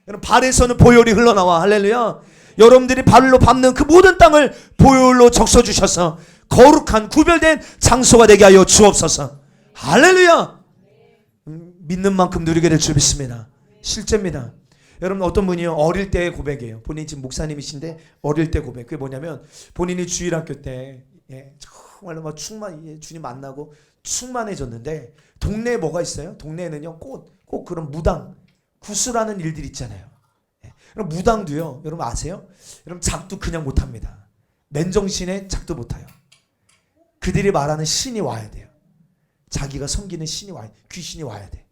S1: 여러분 발에서는 보혈이 흘러나와 할렐루야. 여러분들이 발로 밟는 그 모든 땅을 보혈로 적셔주셔서 거룩한 구별된 장소가 되게 하여 주옵소서. 할렐루야. 믿는 만큼 누리게 될 줄 믿습니다. 실제입니다. 여러분 어떤 분이요 어릴 때의 고백이에요. 본인이 지금 목사님이신데 어릴 때 고백. 그게 뭐냐면 본인이 주일학교 때 예, 정말로 막 주님 만나고 충만해졌는데 동네에 뭐가 있어요? 동네에는요 꼭 그런 무당 구슬하는 일들 있잖아요. 예. 그럼 무당도요 여러분 아세요? 여러분 작두 그냥 못합니다. 맨정신에 작두 못해요. 그들이 말하는 신이 와야 돼요. 자기가 섬기는 신이 와야 돼. 귀신이 와야 돼.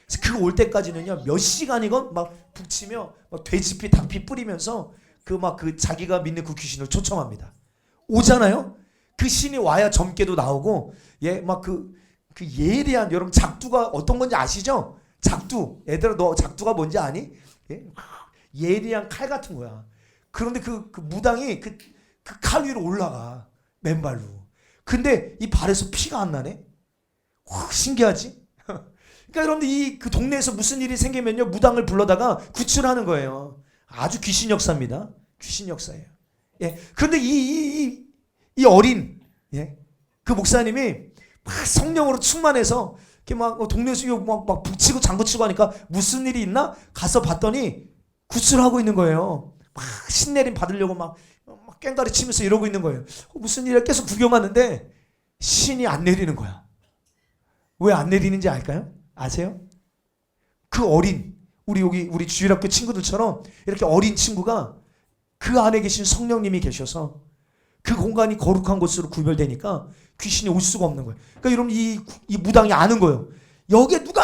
S1: 그래서 그거 올 때까지는요 몇 시간이건 막 북치며 막 돼지피 닭피 뿌리면서 그 자기가 믿는 그 귀신을 초청합니다. 오잖아요. 그 신이 와야 점괘도 나오고 예 막 그 예리한 여러분 작두가 어떤 건지 아시죠? 작두. 얘들아 너 작두가 뭔지 아니? 예? 예리한 칼 같은 거야. 그런데 그 무당이 그 칼 위로 올라가 맨발로. 근데 이 발에서 피가 안 나네. 신기하지? 그러니까 여러분들 그 동네에서 무슨 일이 생기면요 무당을 불러다가 구출하는 거예요. 아주 귀신 역사입니다. 귀신 역사예요. 예. 그런데 이 어린 예. 그 목사님이 막 성령으로 충만해서 이렇게 막 동네에서 막 북치고 장구치고 하니까 무슨 일이 있나 가서 봤더니 구슬하고 있는 거예요. 막 신내림 받으려고 막 꽹가리 치면서 이러고 있는 거예요. 무슨 일이야 계속 구경하는데 신이 안 내리는 거야. 왜 안 내리는지 알까요? 아세요? 그 어린 우리 주일학교 친구들처럼 이렇게 어린 친구가 그 안에 계신 성령님이 계셔서 그 공간이 거룩한 곳으로 구별되니까 귀신이 올 수가 없는 거예요. 그러니까 여러분 이 무당이 아는 거예요. 여기에 누가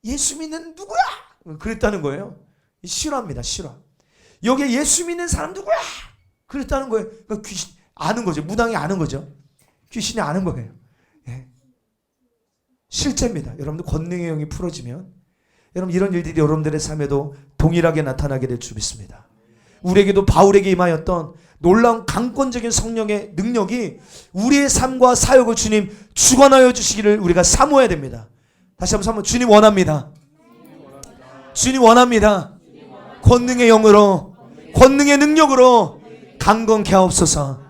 S1: 예수 믿는 누구야? 그랬다는 거예요. 실화입니다. 실화. 여기에 예수 믿는 사람 누구야? 그랬다는 거예요. 그러니까 귀신 아는 거죠. 무당이 아는 거죠. 귀신이 아는 거예요. 예. 실제입니다. 여러분들 권능의 영이 풀어지면 여러분 이런 일들이 여러분들의 삶에도 동일하게 나타나게 될 줄 믿습니다. 우리에게도 바울에게 임하였던 놀라운 강권적인 성령의 능력이 우리의 삶과 사역을 주님 주관하여 주시기를 우리가 사모해야 됩니다. 다시 한번 사모. 주님 원합니다. 주님 원합니다. 권능의 영으로 권능의 능력으로 강건케 하옵소서.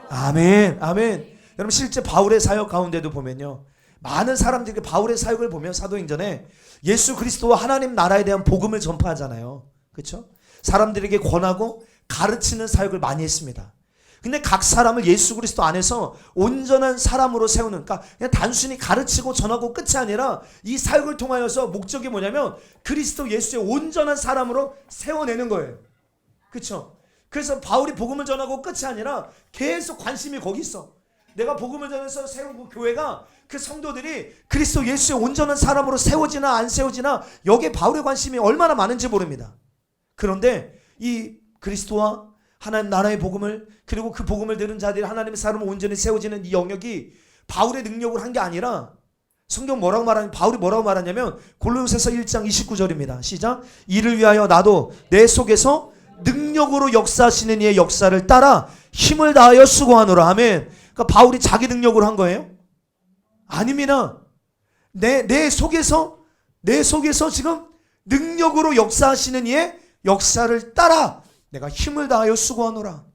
S1: 아멘. 아멘. 여러분 실제 바울의 사역 가운데도 보면요 많은 사람들이 바울의 사역을 보면 사도행전에 예수 그리스도와 하나님 나라에 대한 복음을 전파하잖아요. 그렇죠? 사람들에게 권하고 가르치는 사역을 많이 했습니다. 근데 각 사람을 예수 그리스도 안에서 온전한 사람으로 세우는, 그러니까 그냥 단순히 가르치고 전하고 끝이 아니라 이 사역을 통하여서 목적이 뭐냐면 그리스도 예수의 온전한 사람으로 세워내는 거예요. 그렇죠? 그래서 바울이 복음을 전하고 끝이 아니라 계속 관심이 거기 있어. 내가 복음을 전해서 세운 그 교회가, 그 성도들이 그리스도 예수의 온전한 사람으로 세워지나 안 세워지나 여기에 바울의 관심이 얼마나 많은지 모릅니다. 그런데 이 그리스도와 하나님 나라의 복음을, 그리고 그 복음을 들은 자들이 하나님의 사람을 온전히 세워지는 이 영역이 바울의 능력으로 한 게 아니라, 성경 뭐라고 말하냐면, 바울이 뭐라고 말하냐면 골로새서 1장 29절입니다. 시작. 이를 위하여 나도 내 속에서 능력으로 역사하시는 이의 역사를 따라 힘을 다하여 수고하노라. 아멘. 그러니까 바울이 자기 능력으로 한 거예요? 아닙니다. 내 속에서 지금 능력으로 역사하시는 이의 역사를 따라 내가 힘을 다하여 수고하노라.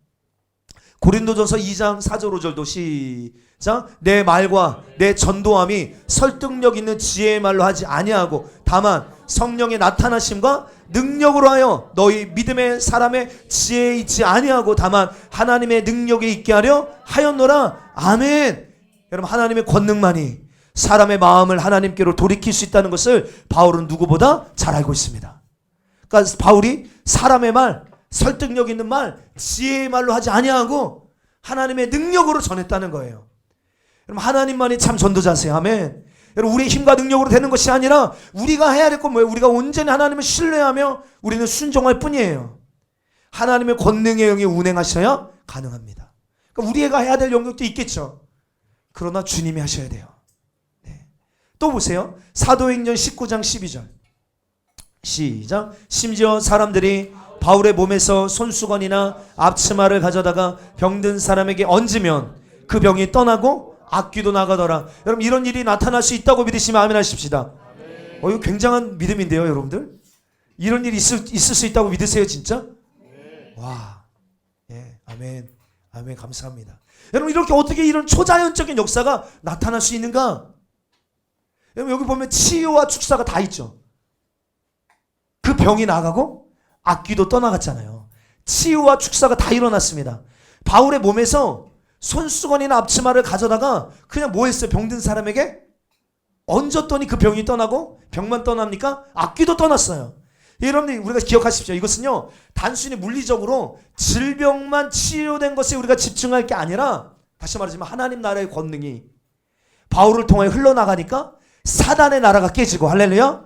S1: 고린도전서 2장 4절 5절도 시작. 내 말과 내 전도함이 설득력 있는 지혜의 말로 하지 아니하고 다만 성령의 나타나심과 능력으로 하여 너희 믿음의 사람의 지혜에 있지 아니하고 다만 하나님의 능력에 있게 하려 하였노라. 아멘. 여러분, 하나님의 권능만이 사람의 마음을 하나님께로 돌이킬 수 있다는 것을 바울은 누구보다 잘 알고 있습니다. 그러니까 바울이 사람의 말, 설득력 있는 말, 지혜의 말로 하지 아니하고 하나님의 능력으로 전했다는 거예요. 여러분, 하나님만이 참 전도자세요. 아멘. 여러분, 우리의 힘과 능력으로 되는 것이 아니라 우리가 해야 될 건 뭐예요? 우리가 온전히 하나님을 신뢰하며 우리는 순종할 뿐이에요. 하나님의 권능의 영이 운행하셔야 가능합니다. 그러니까 우리가 해야 될 영역도 있겠죠. 그러나 주님이 하셔야 돼요. 네. 또 보세요. 사도행전 19장 12절 시작. 심지어 사람들이 바울의 몸에서 손수건이나 앞치마를 가져다가 병든 사람에게 얹으면 그 병이 떠나고 악귀도 나가더라. 여러분, 이런 일이 나타날 수 있다고 믿으시면 아멘 하십시다. 이거 굉장한 믿음인데요, 여러분들. 이런 일이 있을 수 있다고 믿으세요, 진짜? 와, 예, 아멘, 아멘, 감사합니다. 여러분, 이렇게 어떻게 이런 초자연적인 역사가 나타날 수 있는가? 여러분, 여기 보면 치유와 축사가 다 있죠. 그 병이 나가고 악귀도 떠나갔잖아요. 치유와 축사가 다 일어났습니다. 바울의 몸에서 손수건이나 앞치마를 가져다가 그냥 뭐 했어요? 병든 사람에게 얹었더니 그 병이 떠나고, 병만 떠납니까? 악귀도 떠났어요. 여러분들, 우리가 기억하십시오. 이것은요, 단순히 물리적으로 질병만 치유된 것에 우리가 집중할 게 아니라, 다시 말하지만 하나님 나라의 권능이 바울을 통해 흘러나가니까 사단의 나라가 깨지고, 할렐루야,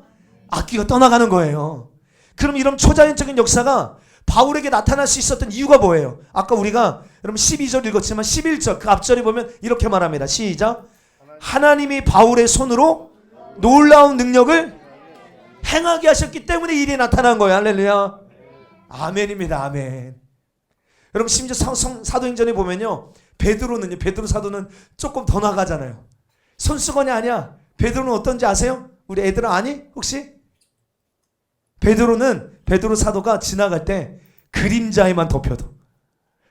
S1: 악귀가 떠나가는 거예요. 그럼 이런 초자연적인 역사가 바울에게 나타날 수 있었던 이유가 뭐예요? 아까 우리가 여러분 12절 읽었지만 11절 그 앞절에 보면 이렇게 말합니다. 시작. 하나님이 바울의 손으로 놀라운 능력을 행하게 하셨기 때문에 일이 나타난 거예요. 할렐루야. 아멘입니다. 아멘. 여러분, 심지어 사도행전에 보면요, 베드로 사도는 조금 더 나가잖아요. 손수건이 아니야. 베드로는 어떤지 아세요? 우리 애들은 아니? 혹시? 베드로 사도가 지나갈 때 그림자에만 덮여도,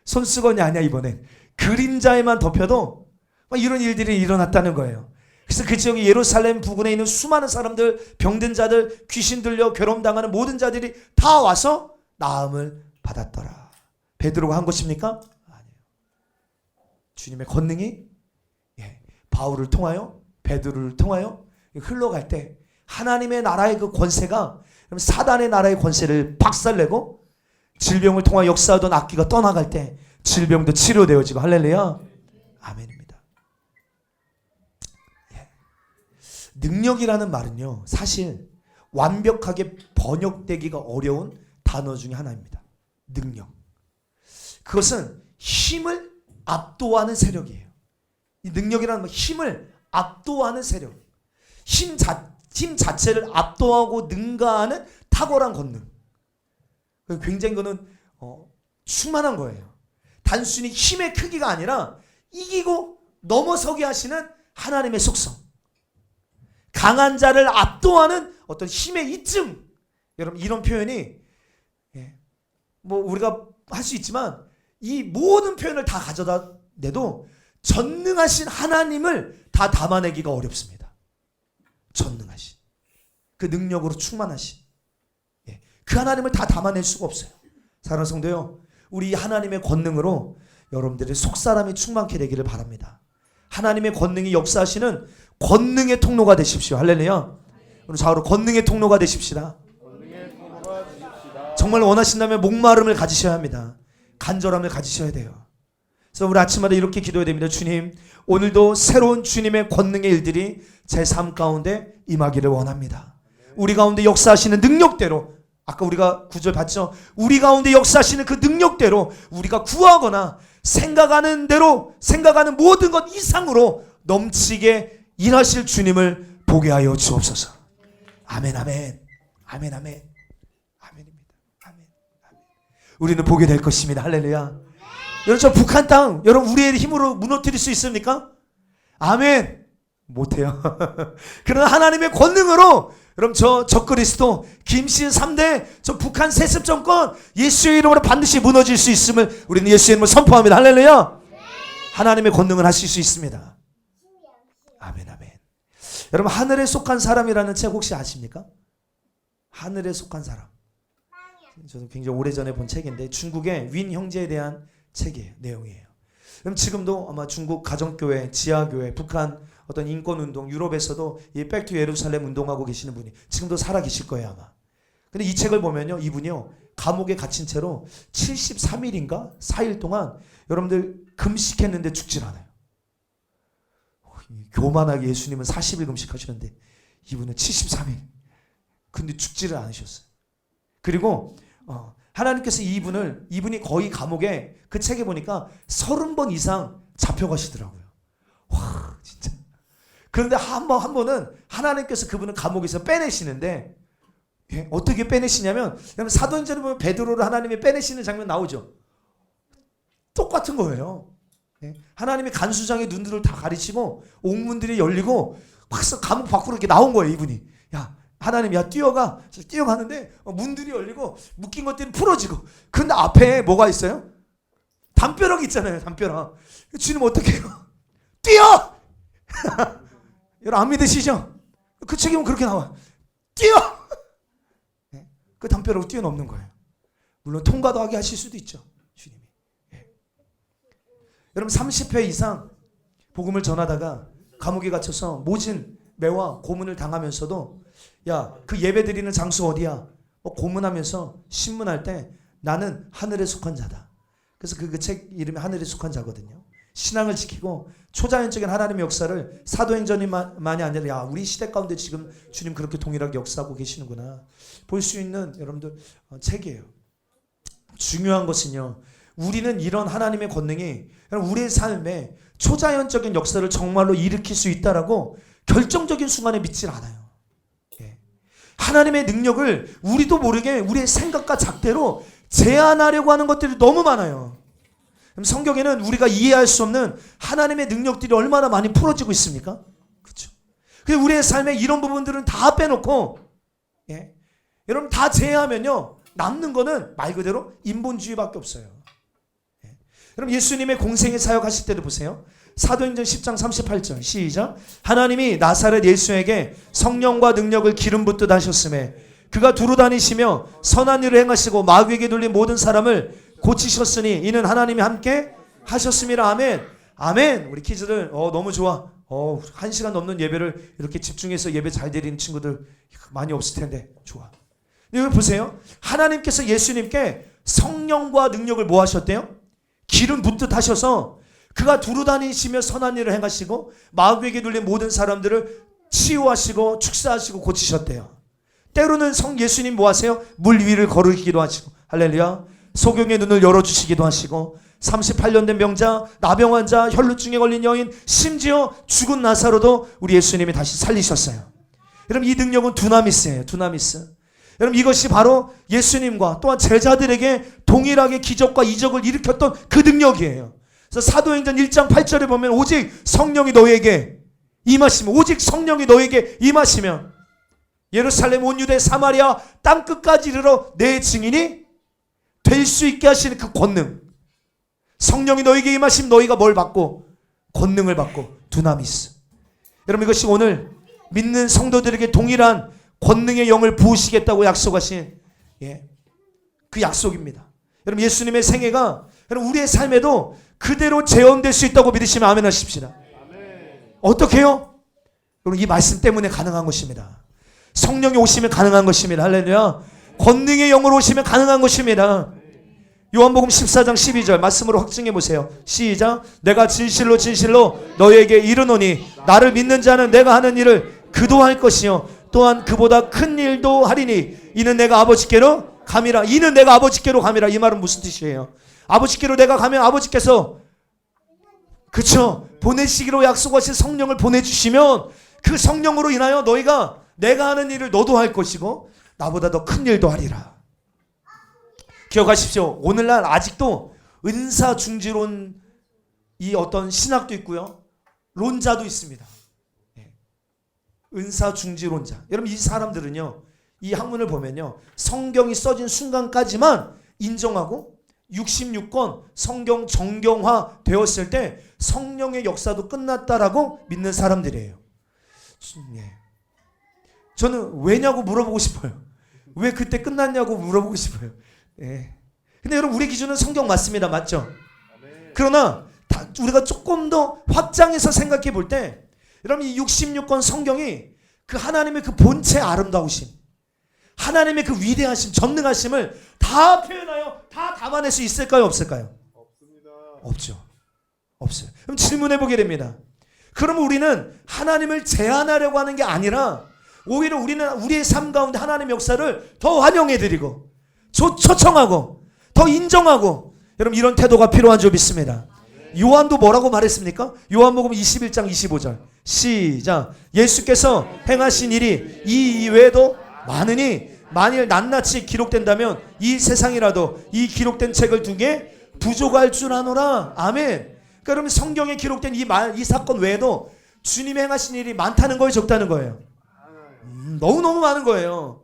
S1: 손수건이 아니야 이번엔, 그림자에만 덮여도 막 이런 일들이 일어났다는 거예요. 그래서 그 지역의 예루살렘 부근에 있는 수많은 사람들, 병든 자들, 귀신 들려 괴로움당하는 모든 자들이 다 와서 나음을 받았더라. 베드로가 한 것입니까? 아니에요. 주님의 권능이 바울을 통하여, 베드로를 통하여 흘러갈 때 하나님의 나라의 그 권세가 사단의 나라의 권세를 박살내고, 질병을 통하여 역사하던 악귀가 떠나갈 때 질병도 치료되어지고, 할렐루야, 아멘입니다. 능력이라는 말은요, 사실 완벽하게 번역되기가 어려운 단어 중에 하나입니다. 능력. 그것은 힘을 압도하는 세력이에요. 이 능력이라는 말, 힘을 압도하는 세력. 힘 자체를 압도하고 능가하는 탁월한 권능. 굉장히 그거는 충만한 거예요. 단순히 힘의 크기가 아니라 이기고 넘어서게 하시는 하나님의 속성. 강한 자를 압도하는 어떤 힘의 이쯤. 여러분, 이런 표현이 뭐 우리가 할 수 있지만 이 모든 표현을 다 가져다 내도 전능하신 하나님을 다 담아내기가 어렵습니다. 전능하신, 그 능력으로 충만하신, 그 하나님을 다 담아낼 수가 없어요. 사랑하는 성도요, 우리 하나님의 권능으로 여러분들의 속사람이 충만케 되기를 바랍니다. 하나님의 권능이 역사하시는 권능의 통로가 되십시오. 할렐루야. 오늘 좌우로 권능의 통로가 되십시다. 정말 원하신다면 목마름을 가지셔야 합니다. 간절함을 가지셔야 돼요. 그래서 우리 아침마다 이렇게 기도해야 됩니다. 주님, 오늘도 새로운 주님의 권능의 일들이 제 삶 가운데 임하기를 원합니다. 우리 가운데 역사하시는 능력대로, 아까 우리가 구절 봤죠? 우리 가운데 역사하시는 그 능력대로 우리가 구하거나 생각하는 대로, 생각하는 모든 것 이상으로 넘치게 일하실 주님을 보게 하여 주옵소서. 아멘, 아멘, 아멘, 아멘, 아멘입니다. 아멘, 아멘. 우리는 보게 될 것입니다. 할렐루야. 여러분, 저 북한 땅, 여러분 우리의 힘으로 무너뜨릴 수 있습니까? 아멘. 못해요. 그러나 하나님의 권능으로, 여러분 저 적그리스도 김씨 3대 저 북한 세습 정권 예수의 이름으로 반드시 무너질 수 있음을 우리는 예수의 이름으로 선포합니다. 할렐루야. 하나님의 권능을 하실 수 있습니다. 아멘, 아멘. 여러분, 하늘에 속한 사람이라는 책 혹시 아십니까? 하늘에 속한 사람. 저도 굉장히 오래전에 본 책인데 중국의 윈 형제에 대한 책이에요. 내용이에요. 그럼 지금도 아마 중국 가정교회, 지하교회, 북한 어떤 인권운동, 유럽에서도 이 백투 예루살렘 운동하고 계시는 분이 지금도 살아 계실 거예요, 아마. 근데 이 책을 보면요, 이분이요, 감옥에 갇힌 채로 73일인가 4일 동안 여러분들 금식했는데 죽질 않아요. 교만하게 예수님은 40일 금식하셨는데 이분은 73일. 근데 죽지를 않으셨어요. 그리고 하나님께서 이분이 거의 감옥에, 그 책에 보니까 30번 이상 잡혀가시더라고요. 와, 진짜. 그런데 한 번은 하나님께서 그분을 감옥에서 빼내시는데, 예? 어떻게 빼내시냐면, 사도행전에 보면 베드로를 하나님이 빼내시는 장면 나오죠. 똑같은 거예요. 예? 하나님이 간수장의 눈들을 다 가리치고 옥문들이 열리고 확 감옥 밖으로 이렇게 나온 거예요. 이분이. 야, 하나님, 야, 뛰어가는데 문들이 열리고 묶인 것들이 풀어지고, 근데 앞에 뭐가 있어요? 담벼락 있잖아요. 담벼락. 주님 어떻게 해요? 뛰어! 여러분 안 믿으시죠? 그 책에 보면 그렇게 나와요. 뛰어! 네? 그 담벼락으로 뛰어넘는 거예요. 물론 통과도 하게 하실 수도 있죠, 주님이. 네. 여러분 30회 이상 복음을 전하다가 감옥에 갇혀서 모진 매와 고문을 당하면서도, 야, 그 예배 드리는 장소 어디야? 고문하면서 신문할 때 나는 하늘에 속한 자다. 그래서 그 책 이름이 하늘에 속한 자거든요. 신앙을 지키고 초자연적인 하나님의 역사를 사도행전만이 아니라, 야, 우리 시대 가운데 지금 주님 그렇게 동일하게 역사하고 계시는구나 볼 수 있는 여러분들 책이에요. 중요한 것은요, 우리는 이런 하나님의 권능이 우리의 삶에 초자연적인 역사를 정말로 일으킬 수 있다라고 결정적인 순간에 믿질 않아요. 예. 하나님의 능력을 우리도 모르게 우리의 생각과 작대로 제한하려고 하는 것들이 너무 많아요. 성경에는 우리가 이해할 수 없는 하나님의 능력들이 얼마나 많이 풀어지고 있습니까? 그렇죠. 그래서 우리의 삶에 이런 부분들은 다 빼놓고, 예, 여러분 다 제외하면요, 남는 거는 말 그대로 인본주의밖에 없어요. 예. 여러분 예수님의 공생의 사역하실 때도 보세요. 사도행전 10장 38절 시작. 하나님이 나사렛 예수에게 성령과 능력을 기름 붓듯 하셨음에 그가 두루 다니시며 선한 일을 행하시고 마귀에게 눌린 모든 사람을 고치셨으니 이는 하나님이 함께 하셨음이라. 아멘. 아멘. 우리 키즈들 너무 좋아. 1시간 넘는 예배를 이렇게 집중해서 예배 잘 드리는 친구들 많이 없을 텐데 좋아. 여기 보세요. 하나님께서 예수님께 성령과 능력을 뭐 하셨대요? 기름 붓듯 하셔서 그가 두루 다니시며 선한 일을 행하시고 마귀에게 눌린 모든 사람들을 치유하시고 축사하시고 고치셨대요. 때로는 예수님 뭐 하세요? 물 위를 걸으기도 하시고, 할렐루야, 소경의 눈을 열어주시기도 하시고, 38년 된 병자, 나병 환자, 혈루증에 걸린 여인, 심지어 죽은 나사로도 우리 예수님이 다시 살리셨어요. 여러분 이 능력은 두나미스예요. 두나미스. 여러분 이것이 바로 예수님과 또한 제자들에게 동일하게 기적과 이적을 일으켰던 그 능력이에요. 그래서 사도행전 1장 8절에 보면 오직 성령이 너에게 임하시면, 오직 성령이 너에게 임하시면 예루살렘 온 유대 사마리아 땅끝까지 이르러 내 증인이 될 수 있게 하시는 그 권능. 성령이 너에게 임하시면 너희가 뭘 받고? 권능을 받고. 두나미스. 여러분 이것이 오늘 믿는 성도들에게 동일한 권능의 영을 부으시겠다고 약속하신, 그 약속입니다. 여러분 예수님의 생애가 여러분 우리의 삶에도 그대로 재현될 수 있다고 믿으시면 아멘 하십시다. 어떻게 해요? 여러분 이 말씀 때문에 가능한 것입니다. 성령이 오시면 가능한 것입니다. 할렐루야. 권능의 영으로 오시면 가능한 것입니다. 요한복음 14장 12절 말씀으로 확증해 보세요. 시작. 내가 진실로 진실로 너희에게 이르노니 나를 믿는 자는 내가 하는 일을 그도 할 것이요 또한 그보다 큰 일도 하리니 이는 내가 아버지께로 감이라. 이는 내가 아버지께로 감이라. 이 말은 무슨 뜻이에요? 아버지께로 내가 가면 아버지께서 그쵸 보내시기로 약속하신 성령을 보내주시면 그 성령으로 인하여 너희가 내가 하는 일을 너도 할 것이고 나보다 더 큰 일도 하리라. 기억하십시오. 오늘날 아직도 은사중지론 이 어떤 신학도 있고요. 론자도 있습니다. 은사중지론자. 여러분 이 사람들은요. 이 학문을 보면요. 성경이 써진 순간까지만 인정하고 66권 성경 정경화 되었을 때 성령의 역사도 끝났다라고 믿는 사람들이에요. 저는 왜냐고 물어보고 싶어요. 왜 그때 끝났냐고 물어보고 싶어요. 예. 근데 여러분 우리 기준은 성경 맞습니다. 맞죠? 그러나 우리가 조금 더 확장해서 생각해 볼 때 여러분 이 66권 성경이 그 하나님의 그 본체 아름다우심 하나님의 그 위대하심 전능하심을 다 표현하여 다 담아낼 수 있을까요? 없을까요?
S2: 없습니다.
S1: 없죠. 없어요. 그럼 질문해 보게 됩니다. 그러면 우리는 하나님을 제한하려고 하는 게 아니라 오히려 우리는 우리의 삶 가운데 하나님의 역사를 더 환영해드리고 초청하고 더 인정하고 여러분 이런 태도가 필요한 줄 믿습니다. 요한도 뭐라고 말했습니까? 요한복음 21장 25절 시작. 예수께서 행하신 일이 이 이외에도 많으니 만일 낱낱이 기록된다면 이 세상이라도 이 기록된 책을 두개 부족할 줄 아노라. 아멘. 그러니까 여러분 성경에 기록된 이 사건 외에도 주님이 행하신 일이 많다는 거예요? 적다는 거예요? 너무너무 많은 거예요.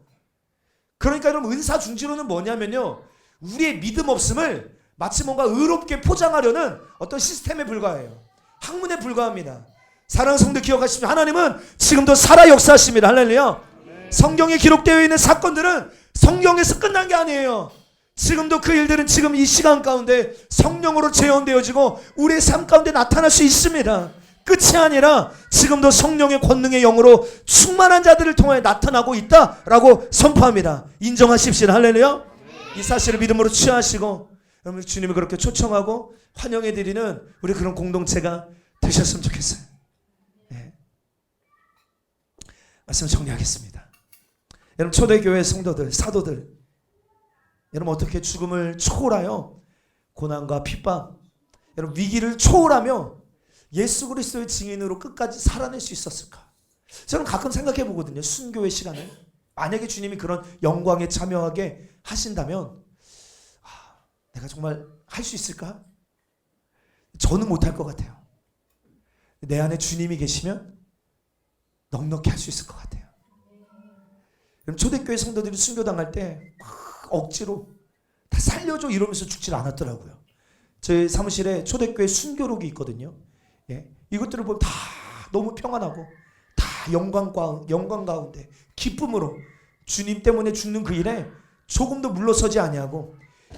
S1: 그러니까 여러분 은사중지론은 뭐냐면요. 우리의 믿음 없음을 마치 뭔가 의롭게 포장하려는 어떤 시스템에 불과해요. 학문에 불과합니다. 사랑하는 성도 기억하십시오. 하나님은 지금도 살아 역사하십니다. 할렐루야. 성경에 기록되어 있는 사건들은 성경에서 끝난 게 아니에요. 지금도 그 일들은 지금 이 시간 가운데 성령으로 재현되어지고 우리의 삶 가운데 나타날 수 있습니다. 끝이 아니라 지금도 성령의 권능의 영으로 충만한 자들을 통해 나타나고 있다라고 선포합니다. 인정하십시오. 할렐루야. 이 사실을 믿음으로 취하시고 여러분 주님을 그렇게 초청하고 환영해드리는 우리 그런 공동체가 되셨으면 좋겠어요. 네. 말씀 정리하겠습니다. 여러분 초대교회 성도들 사도들 여러분 어떻게 죽음을 초월하여 고난과 핍박 여러분 위기를 초월하며 예수 그리스도의 증인으로 끝까지 살아낼 수 있었을까? 저는 가끔 생각해 보거든요. 순교의 시간을 만약에 주님이 그런 영광에 참여하게 하신다면 내가 정말 할 수 있을까? 저는 못할 것 같아요. 내 안에 주님이 계시면 넉넉히 할 수 있을 것 같아요. 초대교회 성도들이 순교당할 때 막 억지로 다 살려줘 이러면서 죽질 않았더라고요. 저희 사무실에 초대교회 순교록이 있거든요. 예, 이것들을 보면 다 너무 평안하고 다 영광 가운데 기쁨으로 주님 때문에 죽는 그 일에 조금도 물러서지 아니하고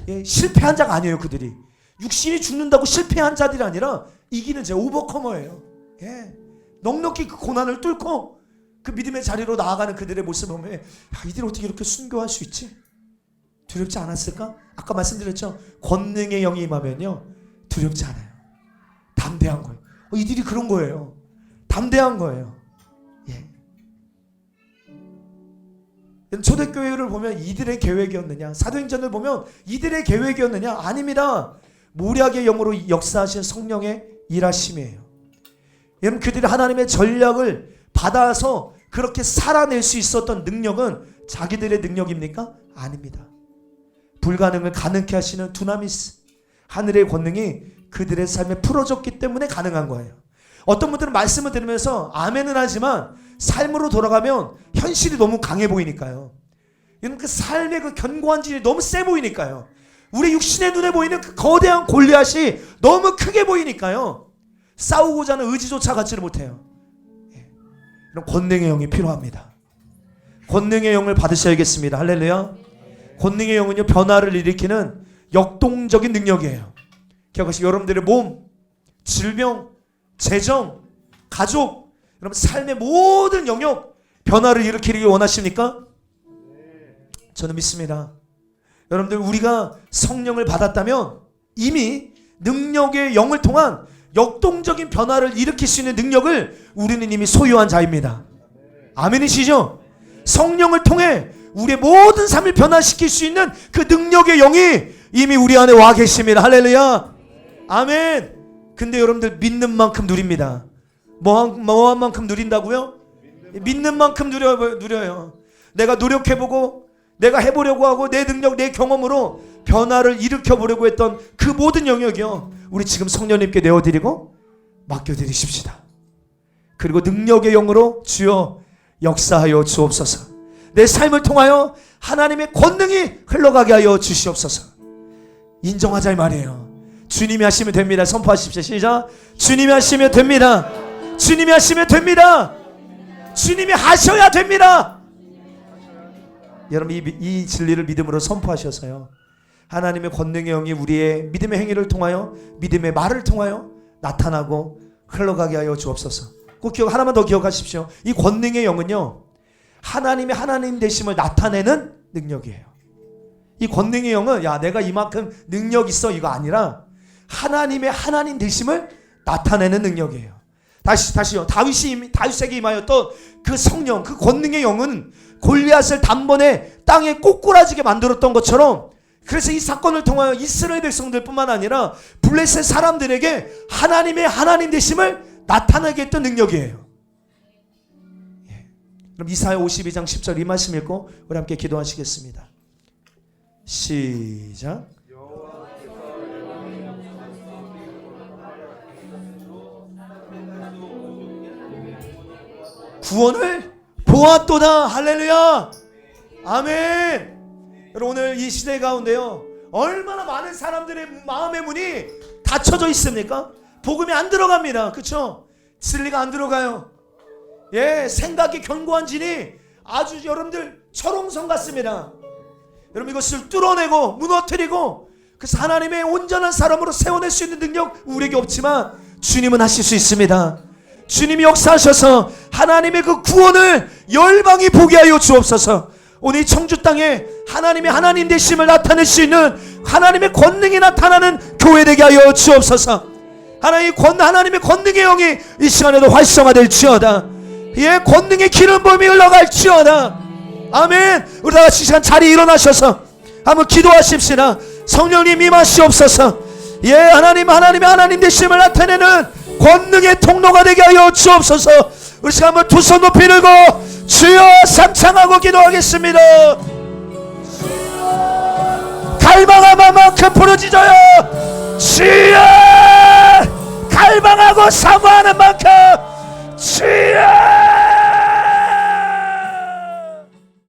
S1: 예, 실패한 자가 아니에요. 그들이 육신이 죽는다고 실패한 자들이 아니라 이기는 자 오버커머예요. 예, 넉넉히 그 고난을 뚫고 그 믿음의 자리로 나아가는 그들의 모습을 보면 야, 이들이 어떻게 이렇게 순교할 수 있지? 두렵지 않았을까? 아까 말씀드렸죠. 권능의 영이 임하면요 두렵지 않아요. 담대한 거예요. 이들이 그런 거예요. 담대한 거예요. 예. 초대교회를 보면 이들의 계획이었느냐? 사도행전을 보면 이들의 계획이었느냐? 아닙니다. 모략의 영으로 역사하신 성령의 일하심이에요. 여러분 그들이 하나님의 전략을 받아서 그렇게 살아낼 수 있었던 능력은 자기들의 능력입니까? 아닙니다. 불가능을 가능케 하시는 두나미스 하늘의 권능이 그들의 삶에 풀어졌기 때문에 가능한 거예요. 어떤 분들은 말씀을 들으면서 아멘은 하지만 삶으로 돌아가면 현실이 너무 강해 보이니까요. 그 삶의 그 견고한 질이 너무 세 보이니까요. 우리 육신의 눈에 보이는 그 거대한 골리앗이 너무 크게 보이니까요. 싸우고자 하는 의지조차 갖지를 못해요. 이런 권능의 영이 필요합니다. 권능의 영을 받으셔야겠습니다. 할렐루야. 권능의 영은요 변화를 일으키는 역동적인 능력이에요. 기억하시고 여러분들의 몸, 질병, 재정, 가족, 여러분 삶의 모든 영역 변화를 일으키기 원하십니까? 저는 믿습니다. 여러분들 우리가 성령을 받았다면 이미 능력의 영을 통한 역동적인 변화를 일으킬 수 있는 능력을 우리는 이미 소유한 자입니다. 아멘이시죠? 성령을 통해 우리의 모든 삶을 변화시킬 수 있는 그 능력의 영이 이미 우리 안에 와 계십니다. 할렐루야. 아멘. 근데 여러분들 믿는 만큼 누립니다. 뭐한 만큼 누린다고요? 믿는 만큼 누려요. 내가 노력해보고 내가 해보려고 하고 내 능력, 내 경험으로 변화를 일으켜보려고 했던 그 모든 영역이요, 우리 지금 성령님께 내어드리고 맡겨드리십시다. 그리고 능력의 영으로 주여 역사하여 주옵소서. 내 삶을 통하여 하나님의 권능이 흘러가게 하여 주시옵소서. 인정하자 이 말이에요. 주님이 하시면 됩니다. 선포하십시오. 시작. 주님이 하시면 됩니다. 주님이 하시면 됩니다. 주님이 하셔야 됩니다. 여러분 이 진리를 믿음으로 선포하셔서요, 하나님의 권능의 영이 우리의 믿음의 행위를 통하여, 믿음의 말을 통하여 나타나고 흘러가게 하여 주옵소서. 꼭 하나만 더 기억하십시오. 이 권능의 영은요, 하나님의 하나님 되심을 나타내는 능력이에요. 이 권능의 영은 야 내가 이만큼 능력 있어 이거 아니라 하나님의 하나님 되심을 나타내는 능력이에요. 다시요. 다윗에게 임하였던 그 성령, 그 권능의 영은 골리앗을 단번에 땅에 꼬꾸라지게 만들었던 것처럼, 그래서 이 사건을 통하여 이스라엘 백성들뿐만 아니라 블레셋 사람들에게 하나님의 하나님 되심을 나타나게 했던 능력이에요. 그럼 이사야 52장 10절 이 말씀 읽고 우리 함께 기도하시겠습니다. 시작. 구원을 보았도다. 할렐루야. 아멘. 여러분 오늘 이 시대 가운데요, 얼마나 많은 사람들의 마음의 문이 닫혀져 있습니까? 복음이 안 들어갑니다. 그렇죠? 진리가 안 들어가요. 예, 생각의 견고한 진이 아주 여러분들 철옹성 같습니다. 여러분 이것을 뚫어내고 무너뜨리고 그래서 하나님의 온전한 사람으로 세워낼 수 있는 능력 우리에게 없지만 주님은 하실 수 있습니다. 주님이 역사하셔서 하나님의 그 구원을 열방이 보게 하여 주옵소서. 오늘 이 청주 땅에 하나님의 하나님 되심을 나타낼 수 있는 하나님의 권능이 나타나는 교회 되게 하여 주옵소서. 하나님의 권능의 영이 이 시간에도 활성화될지어다. 예, 권능의 기름 부음이 흘러갈지어다. 아멘. 우리 다 같이 시간 자리에 일어나셔서 한번 기도하십시다. 성령님 임하시옵소서. 예, 하나님의 하나님 되심을 나타내는 권능의 통로가 되게 하여 주옵소서. 우리 시간 한번 두 손 높이 들고 주여 삼창하고 기도하겠습니다. 갈망한 만큼 부르짖어요. 주여 갈망하고 사모하는 만큼